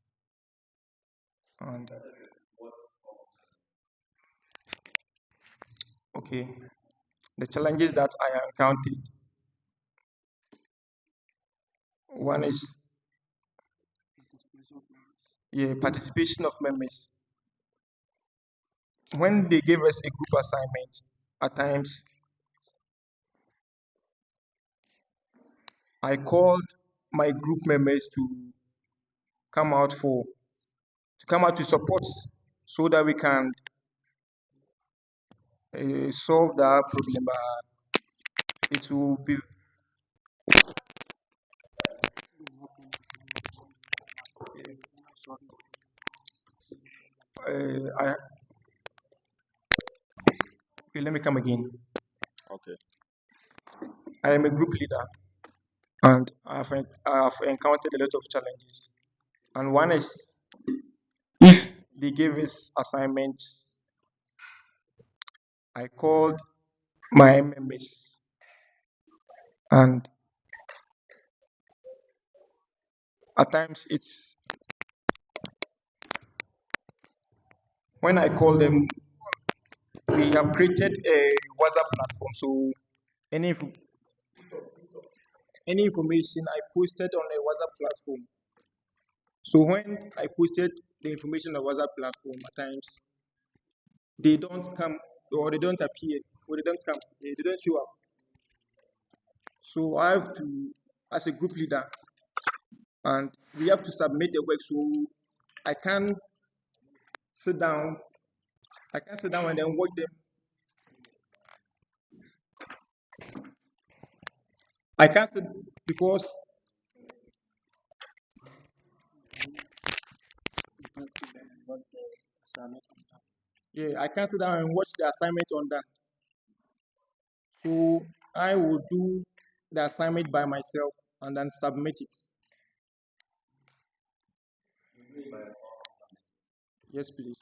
And okay, the challenges that I encountered, one is participation of members. When they gave us a group assignment, at times I called my group members to come out for to come out to support so that we can solve that problem. It will be I okay, let me come again. Okay. I am a group leader and I have encountered a lot of challenges. And one is if they gave us assignments, I called my members, and at times it's when I call them, we have created a WhatsApp platform. So any any information I posted on a WhatsApp platform. So when I posted the information on the WhatsApp platform, at times they don't come or they don't appear or they don't come, they don't show up. So I have to, as a group leader, and we have to submit the work. So I can't sit down. I can't sit down and then watch them. I can't sit because yeah, I can't sit down and watch the assignment on that. So I will do the assignment by myself and then submit it. Yes, please.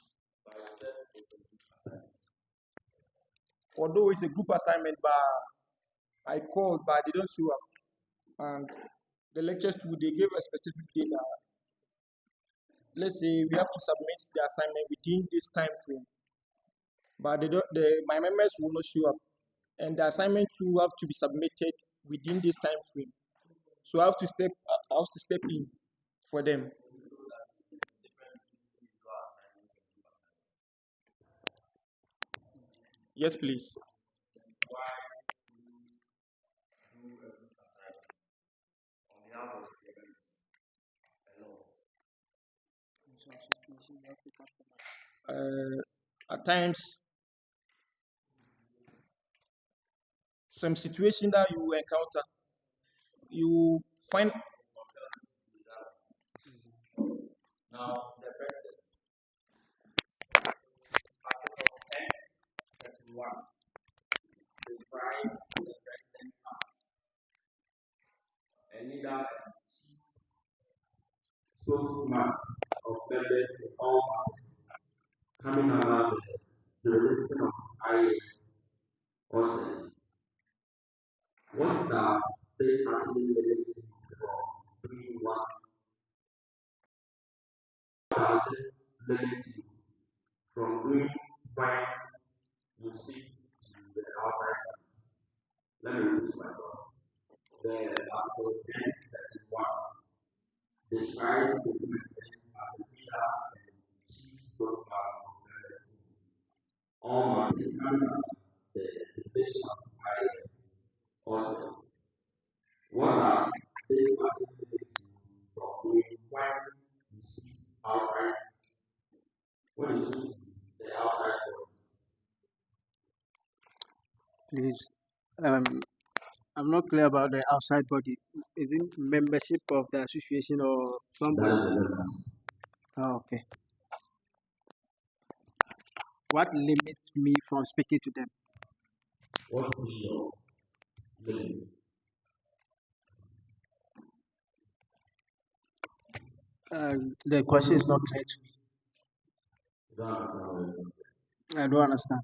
Although it's a group assignment, but I called, but they don't show up. And the lectures too, they gave a specific data. Let's say we have to submit the assignment within this time frame, but they don't, my members will not show up, and the assignment too have to be submitted within this time frame. So I have to step in for them. Yes, please. At times, some situation that you encounter, you find now the president, Article 10, Section 1, describes the president as a leader and chief spokesman of members of all parties, coming under the jurisdiction of IAAS USTED. What does this actually limit you from doing what does this limit you from doing when you speak to the outside parties? Let me repeat myself. The Article 10, Section 1 describes the president as a leader and chief spokesman of members of all parties under the jurisdiction of IAS also. What does this actually limit you from doing when you speak outside, when you speak to the outside world? Please, I'm not clear about the outside body. Is it membership of the association or something? That is the members. Oh, okay. What limits me from speaking to them? What will be your limits? The question is not clear to me. You don't understand what it is. I don't understand.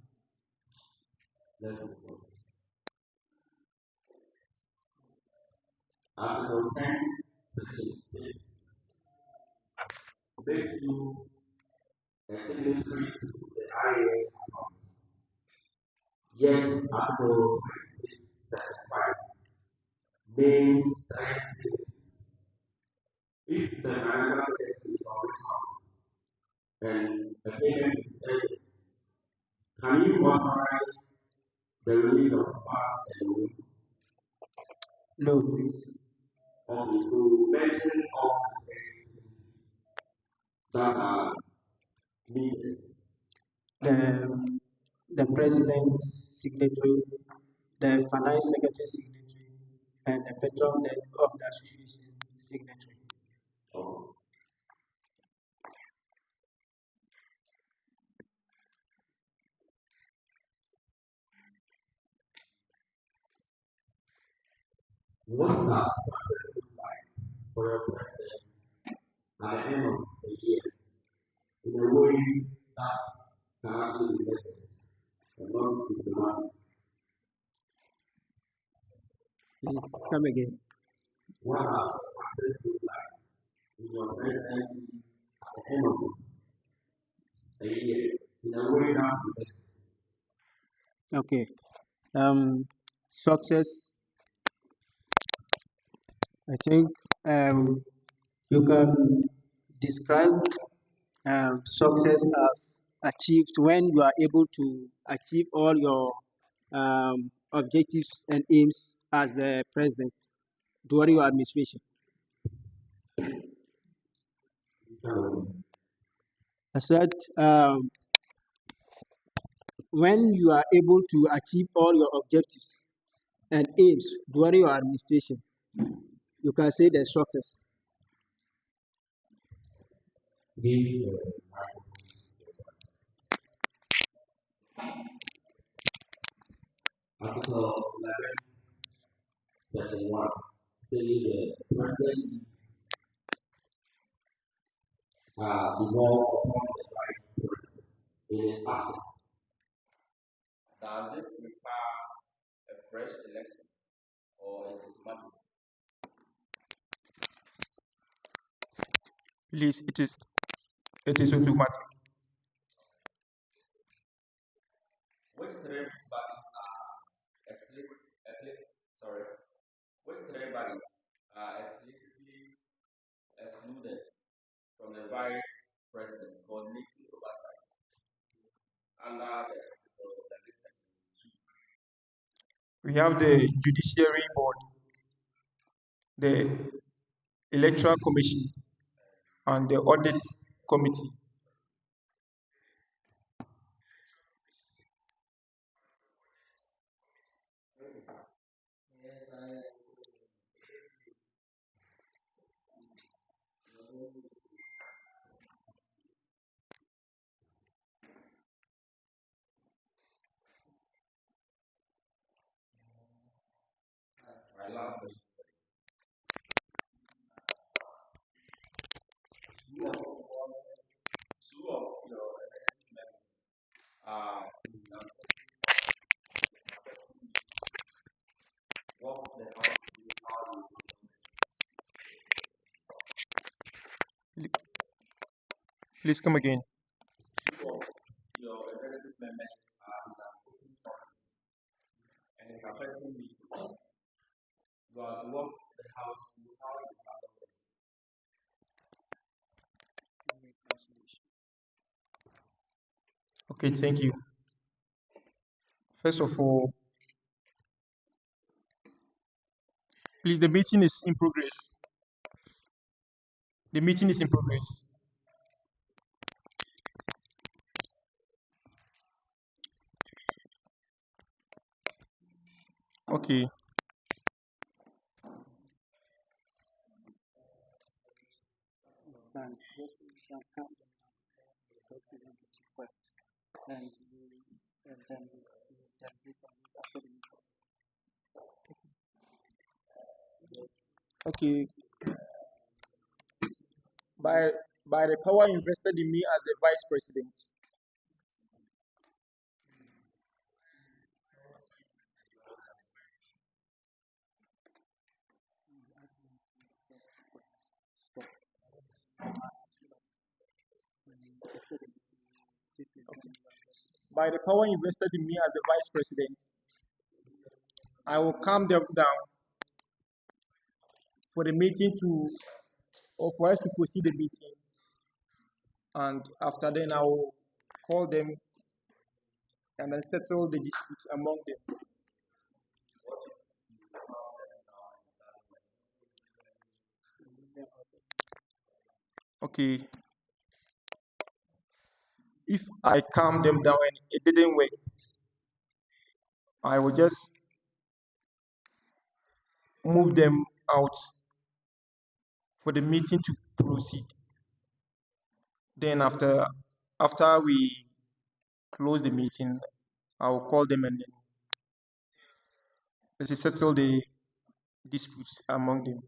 Let's move on. Article 10, Section 6 makes you a signatory to the IAS accounts. Yes, Article 26, Section 5 names direct signatories. If the financial secretary is on reach and a payment is urgent, can you authorize the release of funds and loan? No, please. Okay, so mention all the signatories that are needed. The president's signatory, the finance secretary signatory, and the patron of the association signatory. Oh. What does success look like for your president at the end of the year in a way that can actually be better and not diplomatic. Please come again. What does success look like in your presidency at the end of the year in a way that can be better? Okay. Success. I think you can describe success as achieved when you are able to achieve all your objectives and aims as the president during your administration. I said when you are able to achieve all your objectives and aims during your administration, you can say there's success. Article 11, Section 1, saying the president devolve upon the vice president in his absence. Does this require a fresh election or is it automatic? Please, it is automatic. Which three bodies are which three bodies are explicitly excluded from the vice president's coordinating oversight under the article of the section 2? We have the Judiciary Board, the Electoral Commission, and the Audit Committee. My last question. Two of your executive members are what the house will how Please come again. two of your executive members are in an open forum and it's affecting me. You are to what the house will how you handle this. Okay, thank you. First of all, please, the meeting is in progress. The meeting is in progress. Okay. Okay. By the power invested in me as the vice president, by the power invested in me as the vice president, I will calm them down for the meeting or for us to proceed the meeting. And after then, I will call them and then settle the dispute among them. Okay. If I calm them down and it didn't work, I will just move them out for the meeting to proceed. Then after we close the meeting, I will call them and then let's settle the disputes among them.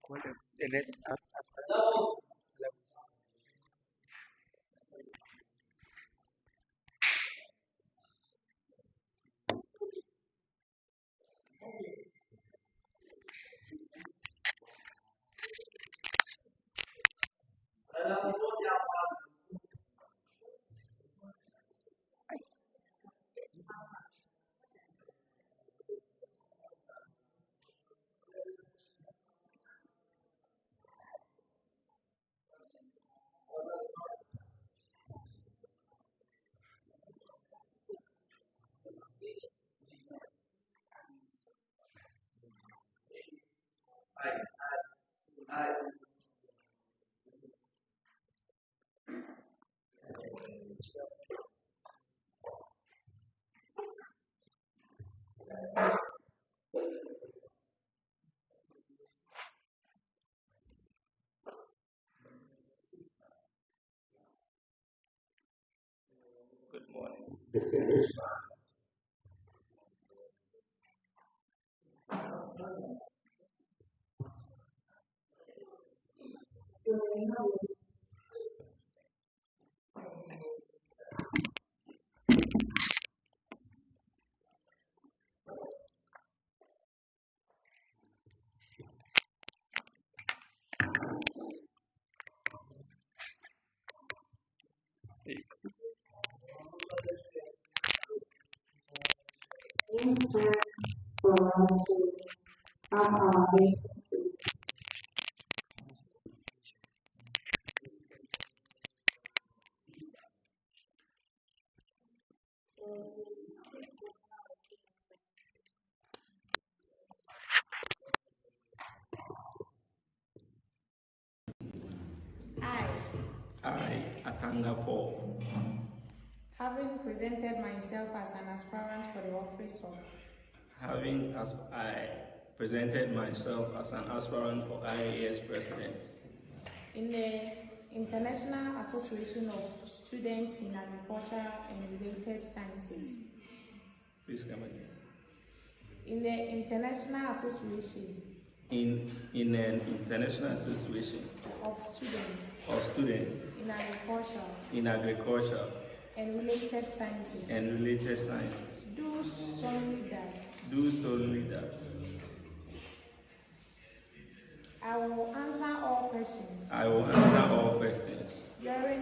Well, the next aspirant level. Good morning. I, Atanga Paul, Having presented myself as an aspirant for the office of I presented myself as an aspirant for IAAS President in the International Association of Students in Agriculture and Related Sciences. Please come again. In the International Association In an international association of students in agriculture and related sciences, do solemnly that I will answer all questions during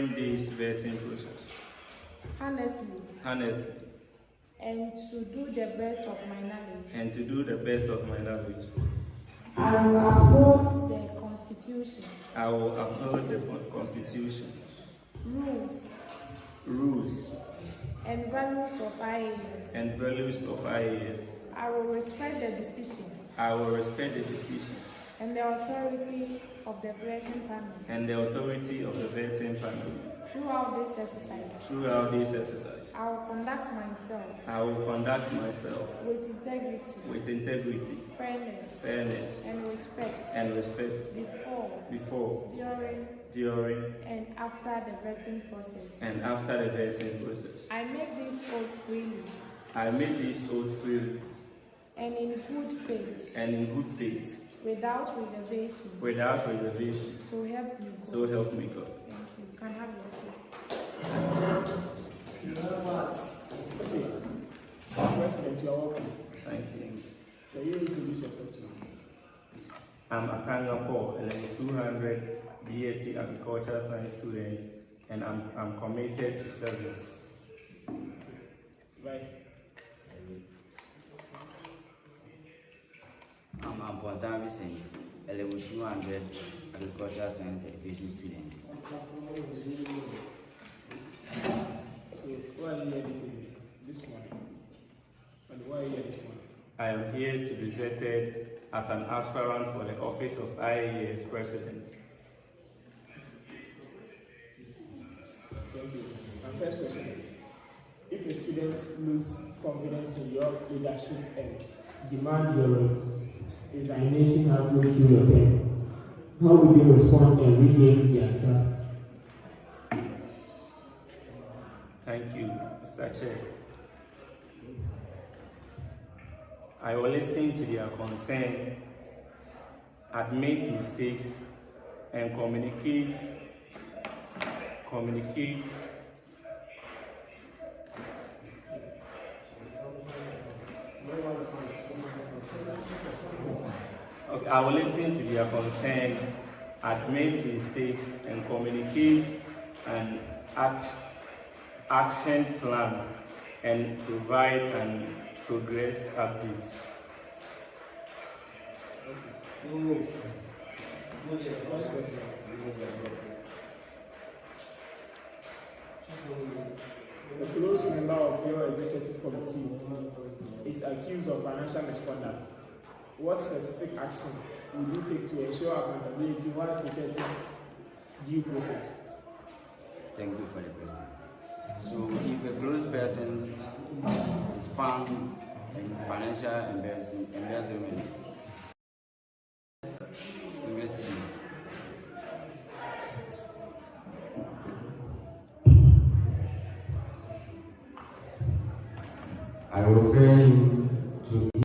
this vetting process honestly and to do the best of my knowledge. I will uphold the Constitution, rules, and values of IAS. I will respect the decision and the authority of the vetting panel. Throughout this exercise, I will conduct myself with integrity, fairness, and respect before, during, and after the vetting process. I make this oath freely and in good faith, without reservation. So help me God. Thank you. You can have your seat. President, you are welcome. Thank you. Can you introduce yourself to me? I'm Atanga Paul, a level 200 BSc Agricultural Science student, and I'm committed to service. Vice. I'm Amponsah Vincent, a level 200 Agricultural Science Education student. So, why are you here this morning? And why are you here this morning? I am here to be vetted as an aspirant for the office of IAAS President. Thank you. My first question is, if your students lose confidence in your leadership and demand your examination halfway through your term, how will you respond and regain their trust? Thank you, Mr. Chair. I will listen to their concern, admit mistakes, and communicate Okay, I will listen to their concern, admit mistakes, and communicate an action plan and provide an progress update. A close member of your executive committee is accused of financial misconduct. What specific action will you take to ensure accountability while protecting due process? Thank you for the question. So, if a close person is found in financial embezzlement, investigate. I will refer him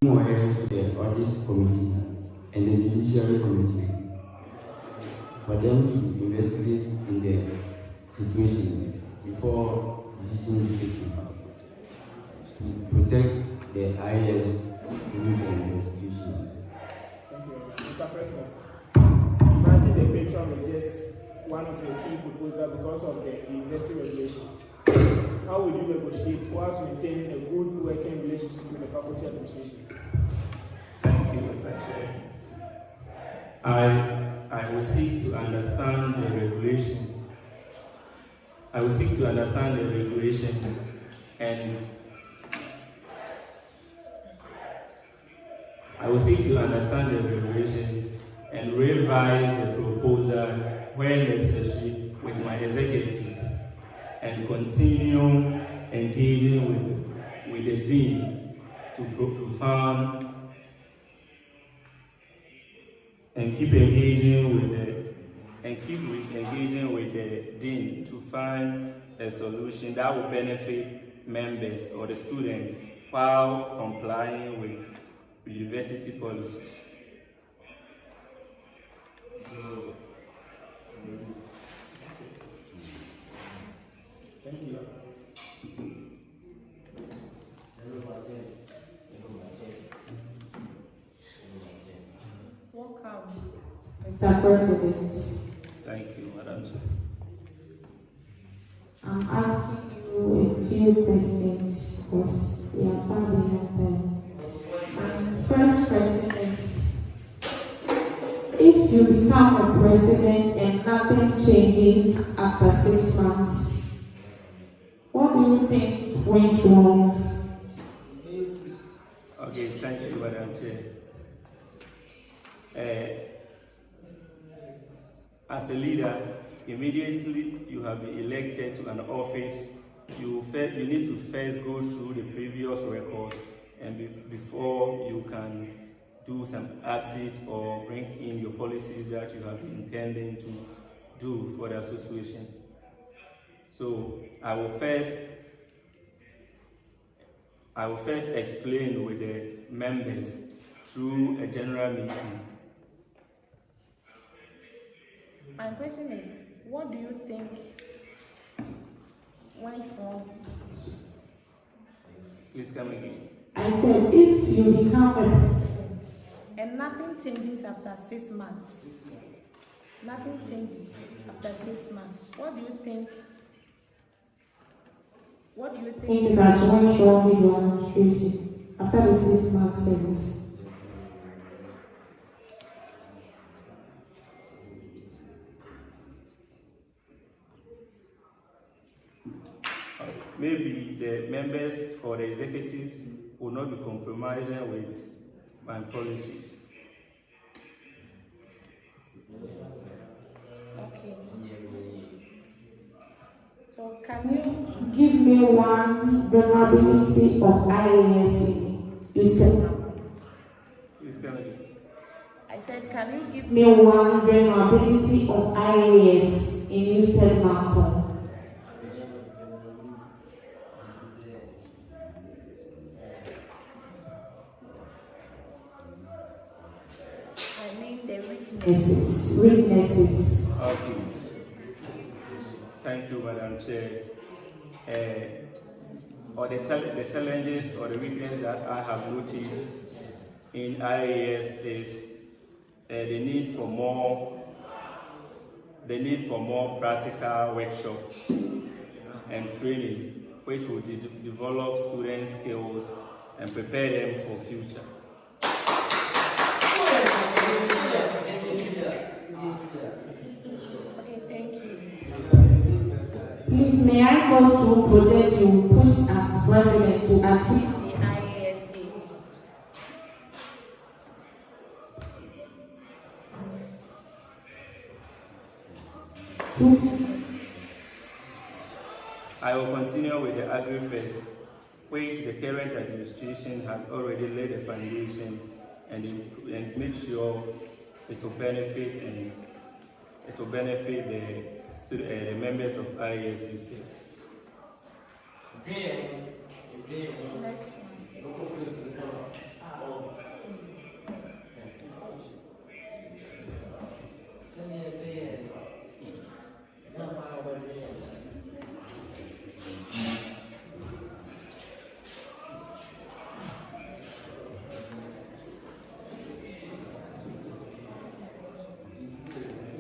or her to the audit committee and the judiciary committee for them to investigate in the situation before decision is taken to protect the IAAS rules and institutions. Thank you, Mr. President. Imagine the patron rejects one of your key proposals because of the university regulations. How will you negotiate whilst maintaining a good working relationship with the faculty administration? Thank you, Mr. Chair. I will seek to understand the regulation. I will seek to understand the regulations and revise the proposal where necessary with my executives and continue engaging with the dean to farm and keep engaging with the dean to find a solution that will benefit members or the students while complying with university policies. Thank you. Welcome, Mr. President. Thank you, Madam Chair. I'm asking you a few questions because we are far behind time. My first question is, if you become a president and nothing changes after 6 months, what do you think went wrong? Okay, thank you, Madam Chair. As a leader, immediately you have been elected to an office, you need to first go through the previous record and before you can do some updates or bring in your policies that you have been intending to do for the association. So I will first explain with the members through a general meeting. My question is, what do you think went wrong? Please come again. I said, if you become a president and nothing changes after 6 months, nothing changes after 6 months, what do you think? What do you think that went wrong in your administration after the 6 months service? Maybe the members for the executives will not be compromising with my policies. Okay. So can you give me one vulnerability of IAAS USTED-M? Please come again. I said, can you give me one vulnerability of IAAS in USTED-M? the weaknesses. Weaknesses. Okay. Thank you, Madam Chair. Or the challenges or the weaknesses that I have noticed in IAAS is the need for more practical workshops and training, which will develop student skills and prepare them for future. Okay, thank you. Please, may I go to project you push as president to achieve The IAAS aims. I will continue with the Agri-First, which the current administration has already laid the foundation and make sure it will benefit the members of IAAS USTED. Next one.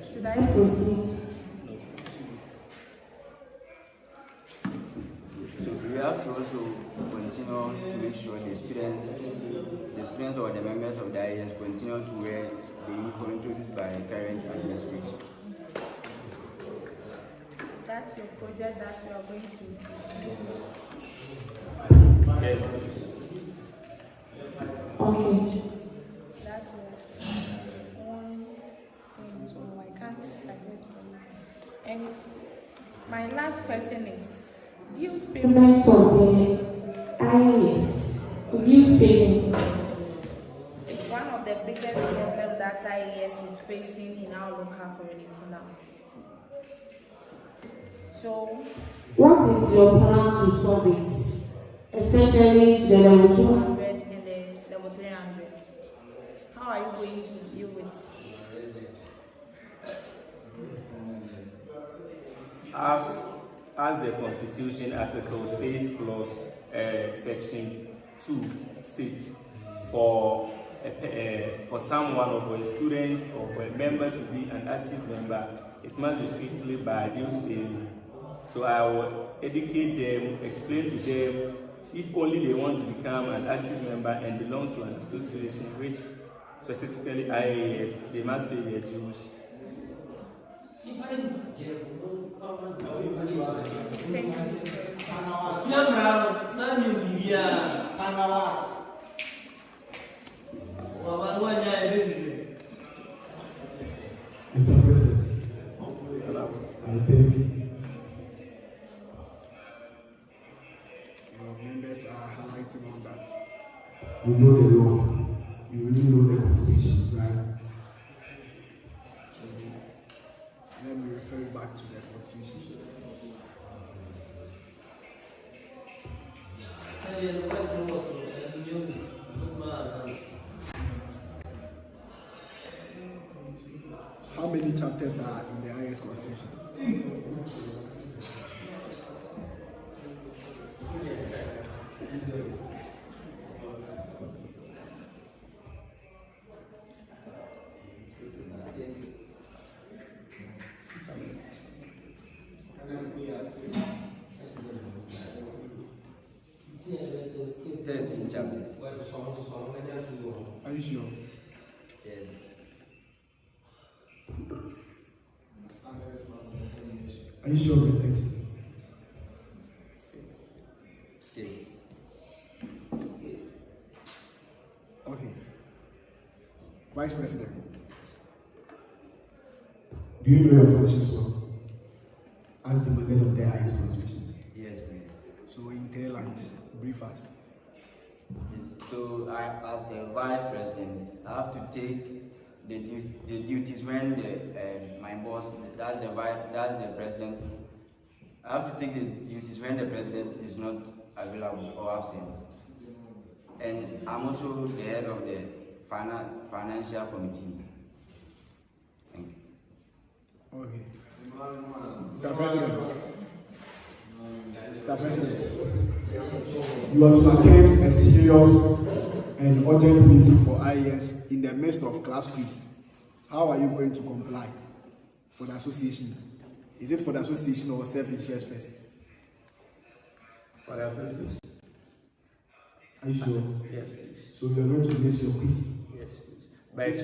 Should I proceed? So we have to also continue to make sure the students or the members of the IAS continue to wear the uniform introduced by the current administration. That's your project that you are going to do. Yes. Okay. That's one thing, so I can't suggest for you. And my last question is, dues Payments of the IAS. Dues payments. is one of the biggest problems that IAS is facing in our local community now. So, What is your plan to solve it? Especially to the level 2? 200 and the level 300. How are you going to deal with? As the Constitution Article 6 clause section 2 states, for someone or for a student or for a member to be an active member, it must be strictly by dues payment. So I will educate them, explain to them, if only they want to become an active member and belong to an association, which specifically IAAS, they must pay their dues. Mr. President, I think your members are highlighting on that. You know the law, you really know the constitution, right? Let me refer you back to the constitution. How many chapters are in the IAS constitution? Chapters. Are you sure? Yes. Are you sure with it? Okay. Okay. Vice President, do you know your functions well? As the mandate of the IAS constitution. Yes, please. So in 10 lines, brief us. Yes. So I, as a vice president, I have to take the duties when my boss, that's the president. I have to take the duties when the president is not available or absent. And I'm also the head of the financial committee. Okay. Mr. President. Mr. President. You are to attend a serious and urgent meeting for IAS in the midst of class quiz. How are you going to comply for the association? Is it for the association or self-interest first? For the association. Are you sure? Yes, please. So you are going to miss your quiz? Yes, please. Which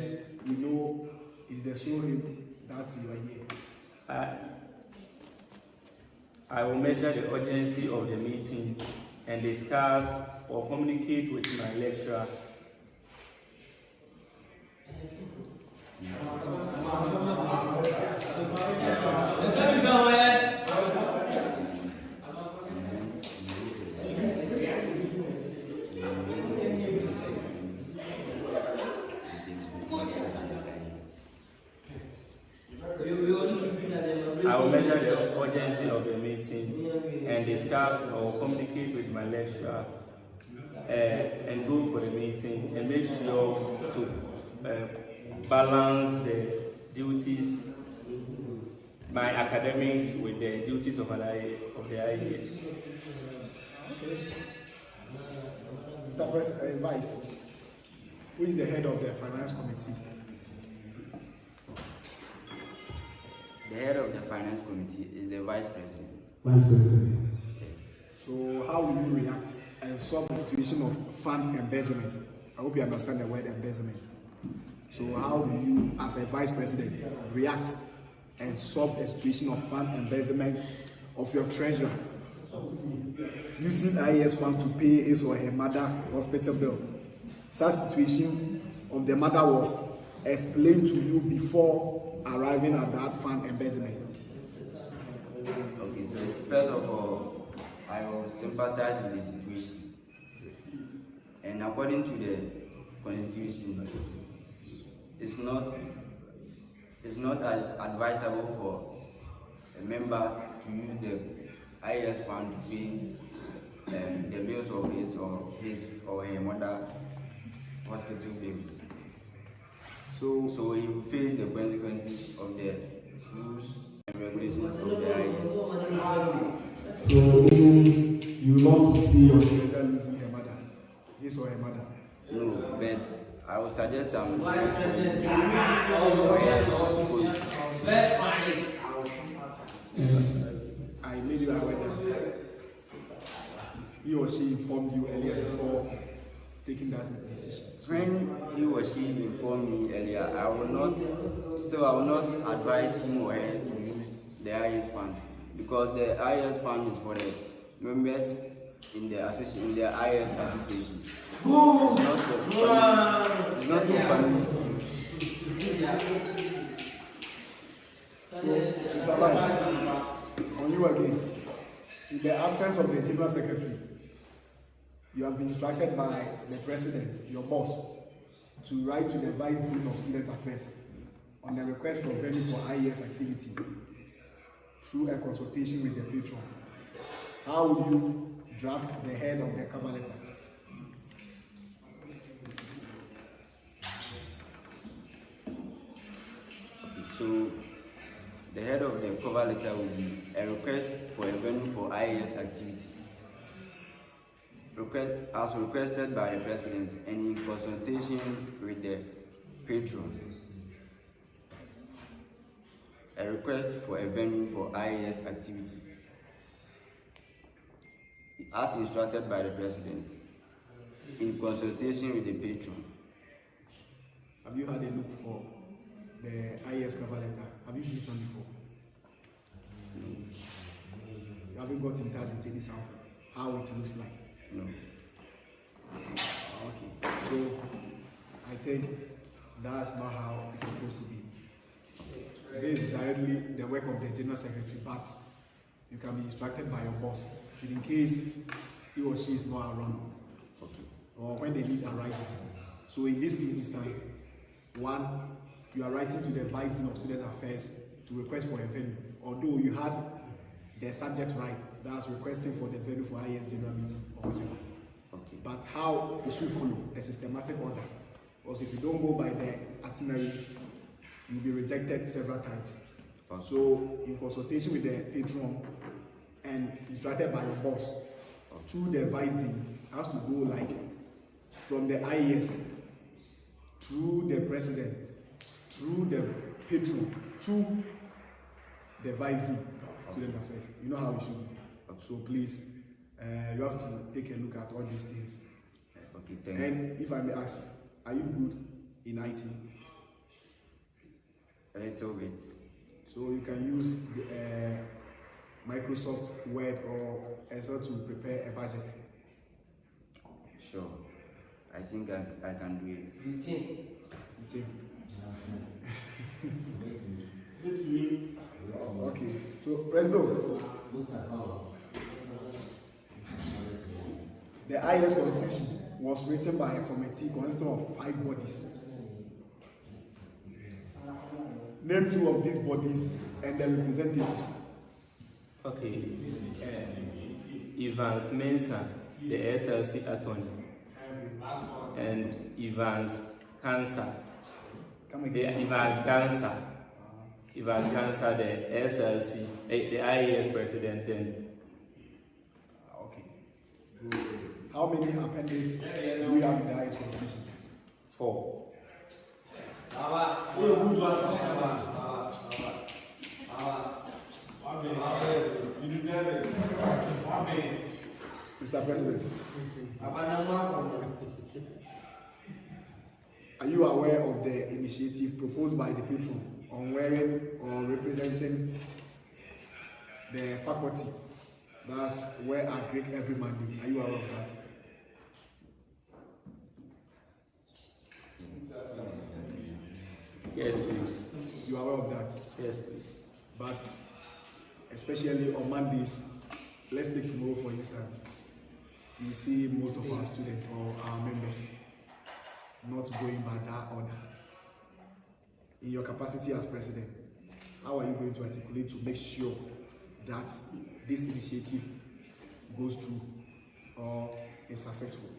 we know is the sole aim that you are here. I will measure the urgency of the meeting and discuss or communicate with my lecturer. I will measure the urgency of the meeting and discuss or communicate with my lecturer and go for the meeting and make sure to balance the duties, my academics with the duties of the IAS. Okay. Mr. President, Vice, who is the head of the Finance Committee? The head of the Finance Committee is the Vice President. Vice President. Yes. So how will you react and solve the situation of fund embezzlement? I hope you understand the word embezzlement. So how will you, as a Vice President, react and solve the situation of fund embezzlement of your treasurer using IAS fund to pay his or her mother hospital bill? Such situation of the mother was explained to you before arriving at that fund embezzlement. Okay, so first of all, I will sympathize with the situation. And according to the Constitution, it's not advisable for a member to use the IAS fund to pay the bills of his or her mother hospital bills. So he will face the consequences of the rules and regulations of the IAS. So you want to see your treasurer losing her mother, his or her mother? No, but I will suggest some. I made you aware that he or she informed you earlier before taking that decision. When he or she informed me earlier, I will not advise him or her to use the IAS fund, because the IAS fund is for the members in the association, in the IAS association. It's not for families. So, Mr. Vice, on you again. In the absence of the General Secretary, you have been instructed by the President, your boss, to write to the Vice Dean of Student Affairs on the request for venue for IAS activity through a consultation with the patron. How will you draft the head of the cover letter? So, the head of the cover letter will be a request for a venue for IAS activity, as requested by the President and in consultation with the patron. A request for a venue for IAS activity, as instructed by the President in consultation with the patron. Have you had a look for the IAS cover letter? Have you seen some before? No. You haven't got in touch with any sample, how it looks like? No. Okay, so I think that's not how it's supposed to be. This is directly the work of the General Secretary, but you can be instructed by your boss, should in case he or she is not around, Okay. or when the need arises. So in this instance, one, you are writing to the Vice Dean of Student Affairs to request for a venue, although you had the subject right, that's requesting for the venue for IAS general meeting or whatever. Okay. But how it should follow a systematic order, because if you don't go by the itinerary, you'll be rejected several times. So, in consultation with the patron and instructed by your boss, through the vice dean, has to go like from the IAAS through the president, through the patron to the vice dean, student affairs. You know how it should be. So please, you have to take a look at all these things. Okay, thank you. And if I may ask, are you good in IT? A little bit. So you can use Microsoft Word or Excel to prepare a budget. Sure. I think I can do it. Okay. So, President, the IAS Constitution was written by a committee consisting of 5 bodies. Name 2 of these bodies and their representatives. Okay. Evans Mensah, the SLC attorney, and Evans Cancer. Evans Cancer, the SLC, the IAS president then. Okay. How many appendices do we have in the IAS Constitution? 4. Mr. President, are you aware of the initiative proposed by the patron on wearing or representing the faculty? That's wear a Greek every Monday. Are you aware of that? Yes, please. You are aware of that? Yes, please. But especially on Mondays, let's take tomorrow for instance. You see most of our students or our members not going by that order. In your capacity as president, how are you going to articulate to make sure that this initiative goes through or is successful?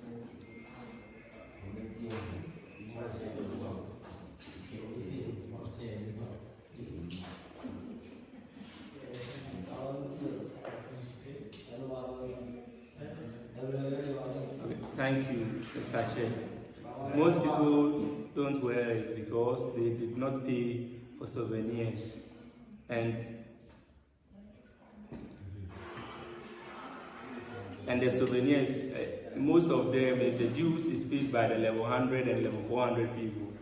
Thank you, Mr. Chair. Most people don't wear it because they did not pay for souvenirs, and the souvenirs, most of them, the dues is paid by the level 100 and level 400 people,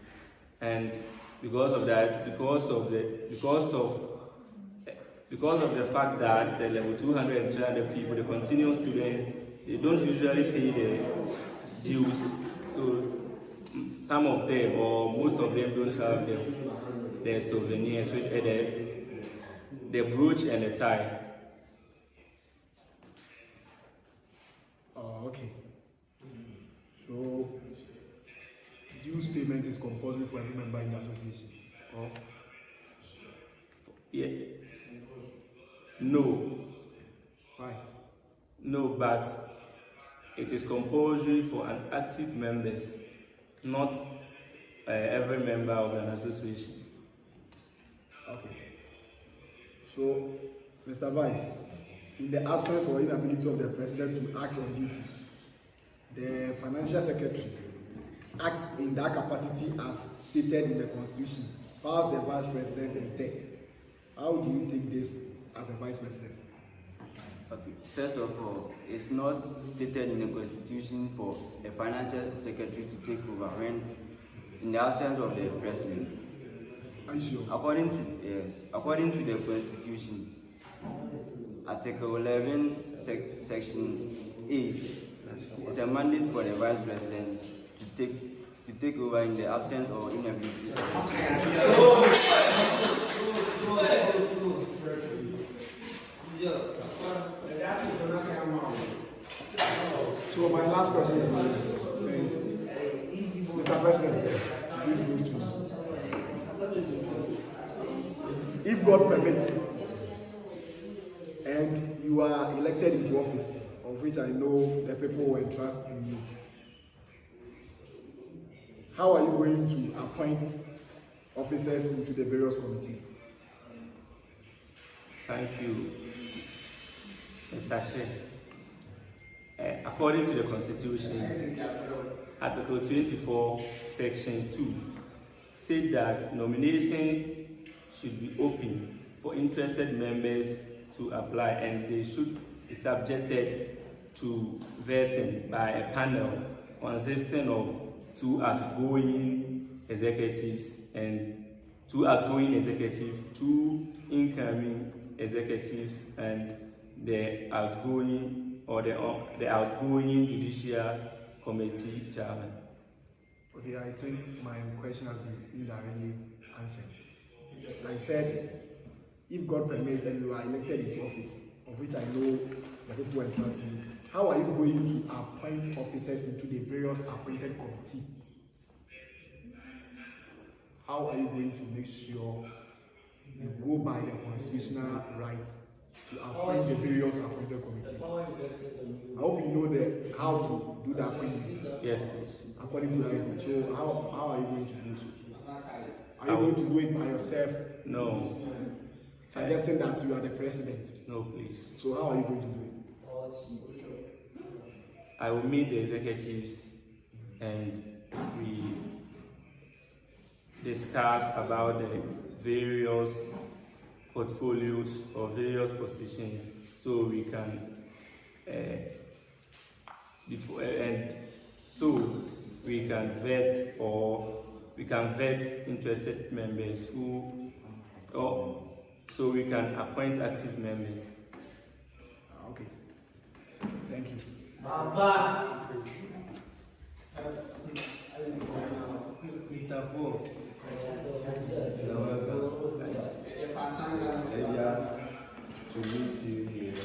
and because of that, because of the fact that the level 200 and 300 people, the continuing students, they don't usually pay the dues, so some of them or most of them don't have the souvenirs, the brooch and the tie. Oh, okay. So dues payment is compulsory for every member in the association. Or yeah. No. why? No, but it is compulsory for an active members, not every member of an association. Okay. So, Mr. Vice, in the absence or inability of the president to act on duties, the financial secretary acts in that capacity as stated in the constitution, whilst the vice president is there. How do you take this as a vice president? Okay. First of all, it's not stated in the constitution for a financial secretary to take over when in the absence of the president. Are you sure? According to the constitution, Article 11, Section 8, it's a mandate for the vice president to take over in the absence or inability. So my last question is, Mr. President, this goes to you. If God permits, and you are elected into office, of which I know the people will entrust in you, how are you going to appoint officers into the various committees? Thank you, Mr. Chair. According to the Constitution, Article 24, Section 2, state that nomination should be open for interested members to apply, and they should be subjected to vetting by a panel consisting of two outgoing executives, two incoming executives, and the outgoing judicial committee chairman. Okay, I think my question has been indirectly answered. I said, if God permits and you are elected into office, of which I know the people entrust you, how are you going to appoint officers into the various appointed committees? How are you going to make sure you go by the constitutional right to appoint the various appointed committees? I hope you know how to do the appointment. Yes. According to the so how are you going to do so? Are you going to do it by yourself? No. Suggesting that you are the president? No, please. So how are you going to do it? I will meet the executives and we discuss about the various portfolios or various positions, so we can vet interested members so we can appoint active members. Okay. Thank you. Mr. Paul, you're welcome. Pleasure to meet you here.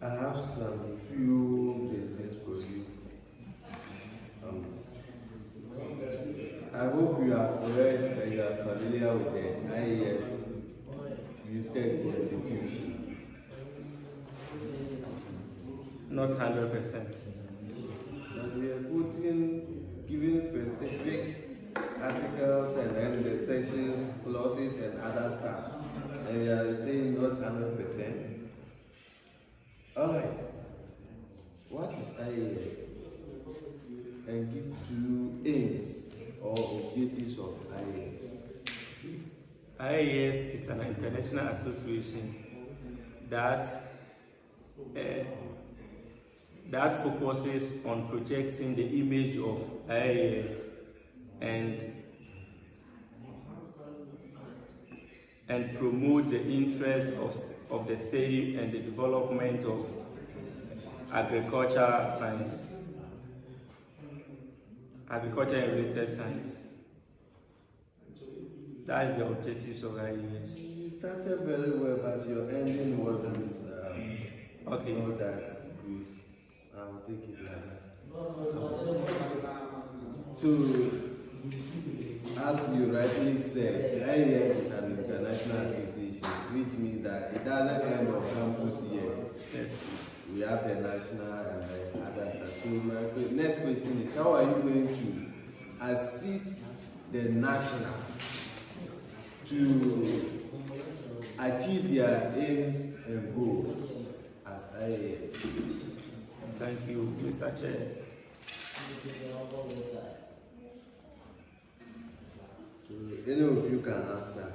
I have some few questions for you. I hope you have read and you are familiar with the IAAS USTED Constitution. Not 100%. And we are giving specific articles and then the sections, clauses, and other stuff. And we are saying not 100%. Alright. What is IAAS? And give two aims or objectives of IAAS. IAAS is an international association that focuses on projecting the image of IAAS and promote the interest of the study and the development of agriculture and related science. That is the objectives of IAAS. You started very well, but your ending wasn't okay. All that good. I'll take it like that. So, as you rightly said, IAAS is an international association, which means that it doesn't end on campus here. Yes. We have the national and the other stuff. So my next question is, how are you going to assist the national to achieve their aims and goals as IAAS? Thank you, Mr. Chair. So any of you can answer.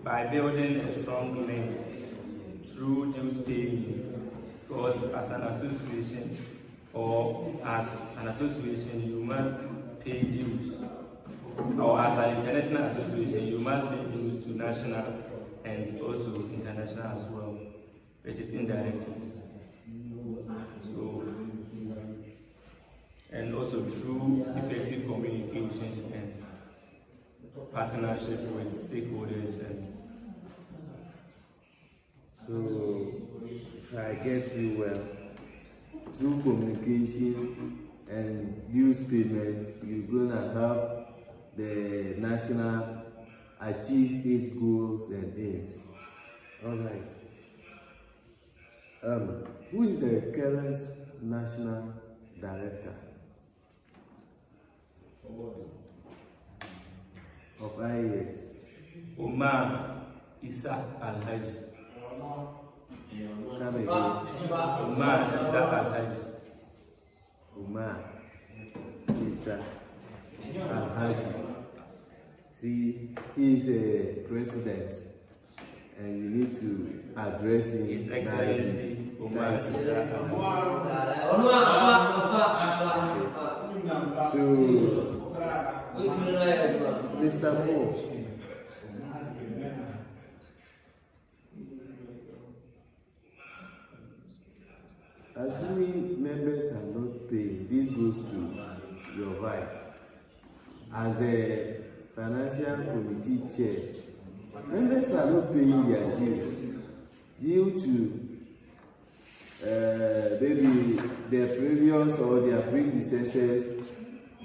By building a strong link through due paying, because as an association you must pay dues, or as an international association you must pay dues to national and also international as well, which is indirect. So, and also through effective communication and partnership with stakeholders. And so, if I get you well, through communication, and dues payments, you're gonna help the national achieve its goals and aims. All right. Who is the current national director of IAAS? Omar Isa Alhaji. Come again. Omar Isa Alhaji. Umar Isa Alhaji. See, he is a president, and you need to address him. His Excellency Omar Isa Alhaji. So, Mr. Paul, assuming members are not paying, this goes to your vice. As a financial committee chair, members are not paying their dues due to maybe their previous or their predecessors.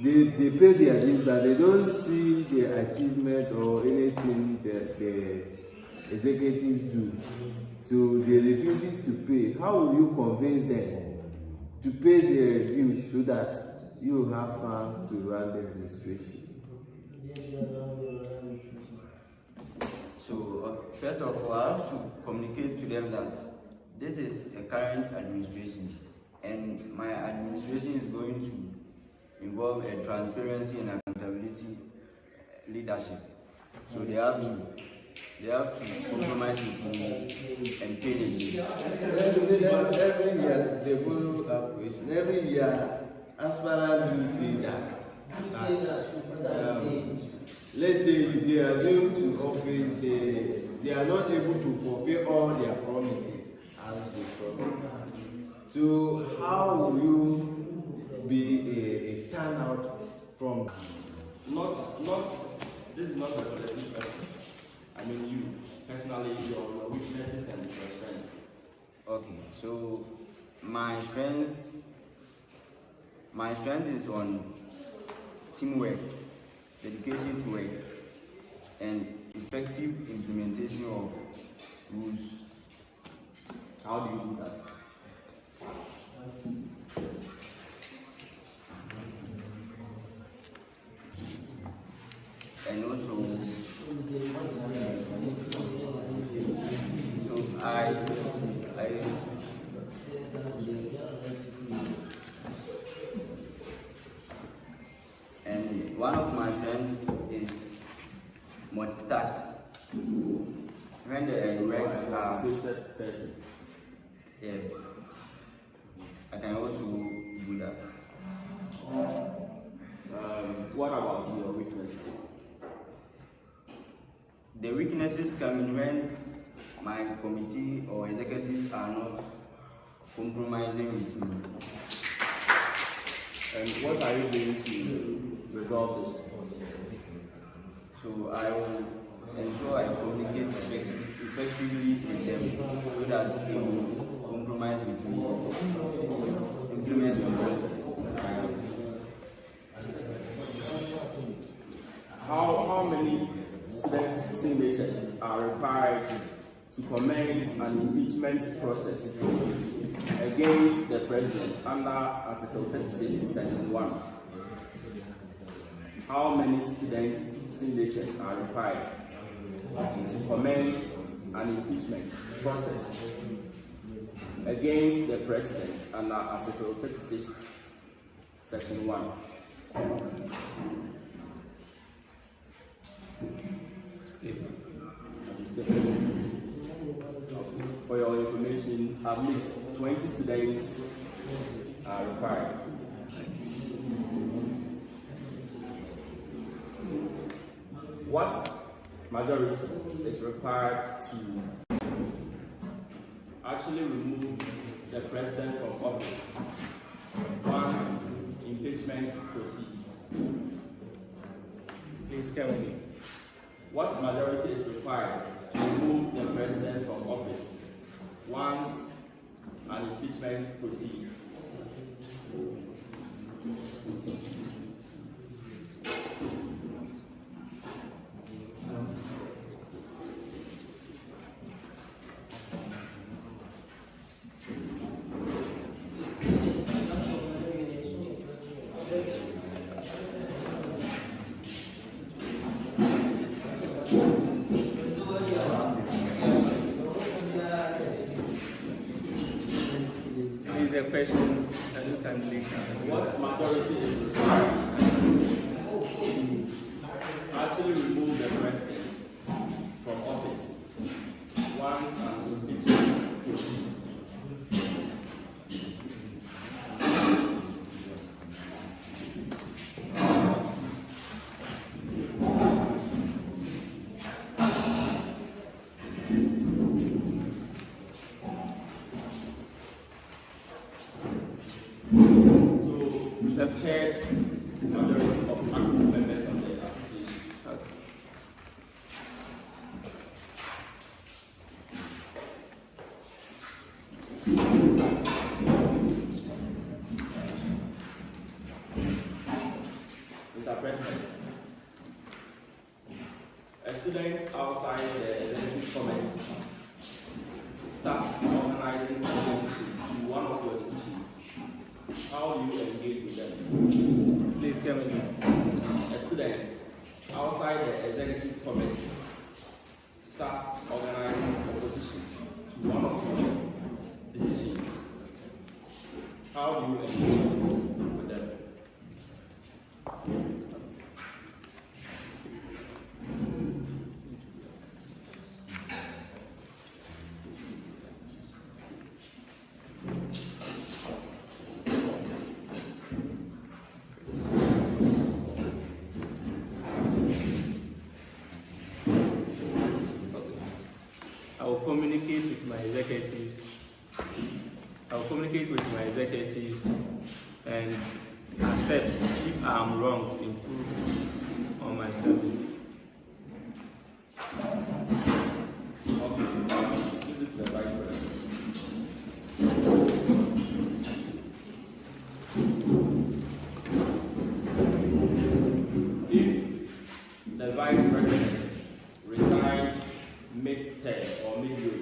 They pay their dues, but they don't see the achievement or anything that the executives do. So they refuses to pay. How will you convince them to pay their dues so that you have funds to run the administration? So first of all, I have to communicate to them that this is a current administration, and my administration is going to involve a transparency and accountability leadership. So they have to compromise with me and pay the dues. Every year they follow up with every year. As far as you say that let's say they are going to office, they are not able to fulfill all their promises as they promised. So how will you be a standout from? Not this is not a reflective effort. I mean you personally, your weaknesses and your strength. Okay, so my strength is on teamwork, dedication to work, and effective implementation of rules. How do you do that? And also, so I and one of my strengths is multitask. When the works are person. yes, I can also do that. What about your weaknesses? The weaknesses come in when my committee or executives are not compromising with me. And what are you doing to resolve this? So I will ensure I communicate effectively with them so that they will compromise with me to implement the process. How many student signatures are required to commence an impeachment process against the president under Article 36, Section 1? How many student signatures are required to commence an impeachment process against the president under Article 36, Section 1? For your information, at least 20 students are required. What majority is required to actually remove the president from office once impeachment proceeds? Please come with me. What majority is required to remove the president from office once an impeachment proceeds? The question that you can make. What majority is required to actually remove the presidents from office once an impeachment proceeds? The third majority of active members of the association. Mr. President, a student outside the executive committee starts organizing opposition to one of your decisions. How do you engage with them? Please come again. A student outside the executive committee starts organizing opposition to one of your decisions. How do you engage with them? I will communicate with my executives and accept if I am wrong to improve on my service. Okay, this is the vice president. If the vice president resigns mid-term or midway,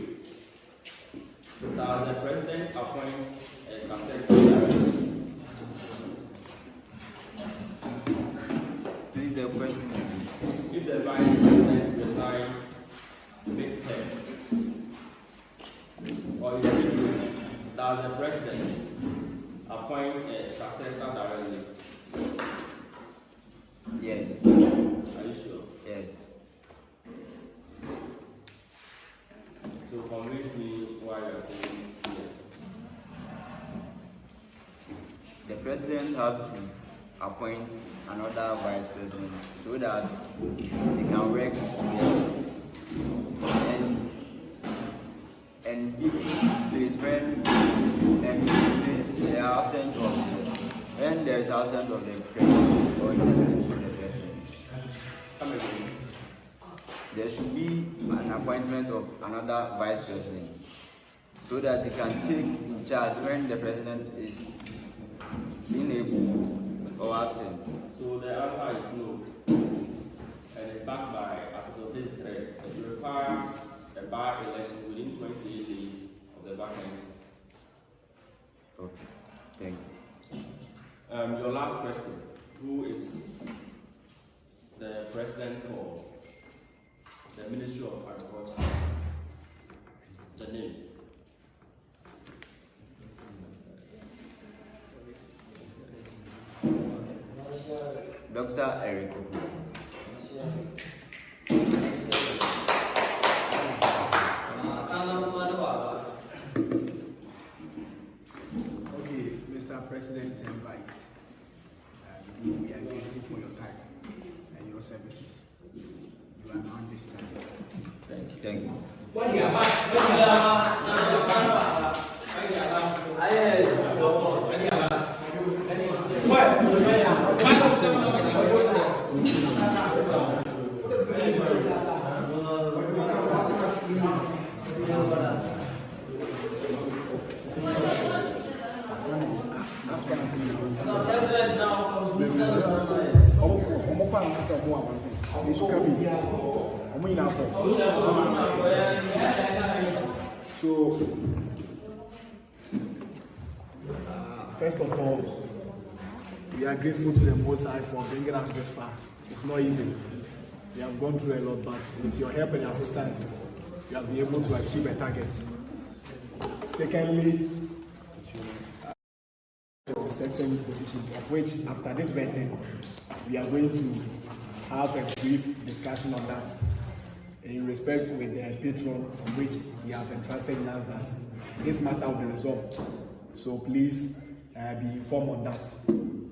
does the president appoint a successor director? Please the question. If the vice president resigns mid-term or in midway, does the president appoint a successor directly? Yes. Are you sure? Yes. To convince me why you are saying yes. The president has to appoint another vice president so that they can work together and give place when there is absence of the president or independence of the president. Come again. There should be an appointment of another vice president so that he can take in charge when the president is unable or absent. So the answer is no. And it's backed by Article 33. It requires a by-election within 28 days of the vacancy. Okay, thank you. Your last question. Who is the president for the Ministry of Agriculture? The name. Dr. Eric. Okay, Mr. President and Vice, we are grateful for your time and your services. You are now discharged. Thank you. That's what I'm saying. sɛ ɔmo abɔnten nsu ka bi ɔmo nyinaa fɔ so first of all we are grateful to the Most High for bringing us this far. It's not easy. We have gone through a lot, but with your help and assistance we have been able to achieve a target. Secondly, certain positions, of which after this vetting, we are going to have a brief discussion on that in respect with the patron on which he has entrusted in us that this matter will be resolved. So please be informed on that.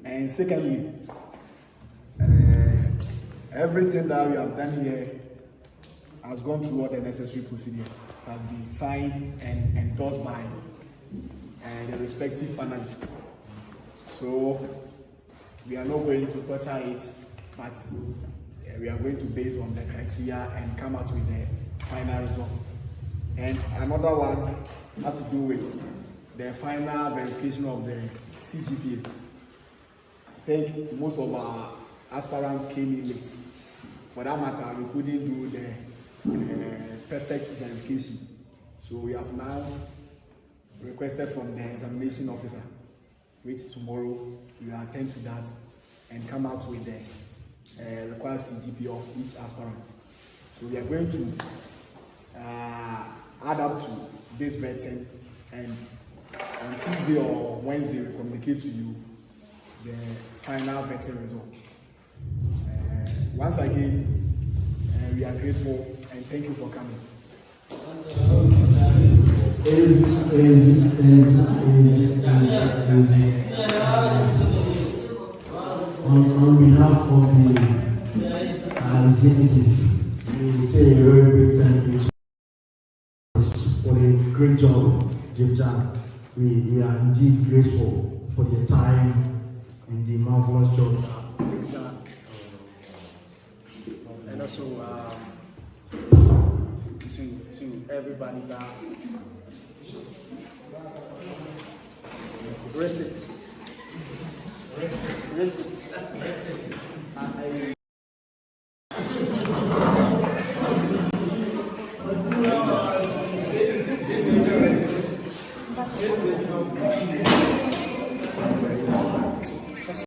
And secondly, everything that we have done here has gone through all the necessary procedures. It has been signed and endorsed by the respective panelists. So we are not going to torture it, but we are going to base on the criteria and come out with the final results. And another one has to do with the final verification of the CGPA. I think most of our aspirants came in late. For that matter, we couldn't do the perfect verification. So we have now requested from the examination officer, which tomorrow we will attend to that and come out with the required CGP of each aspirant. So we are going to add up to this vetting, and on Tuesday or Wednesday we communicate to you the final vetting result. Once again, we are grateful and thank you for coming. On behalf of the executives, we say a very big thank you for the great job you've done. We are indeed grateful for your time and the marvelous job you've done. And also to everybody that rest it.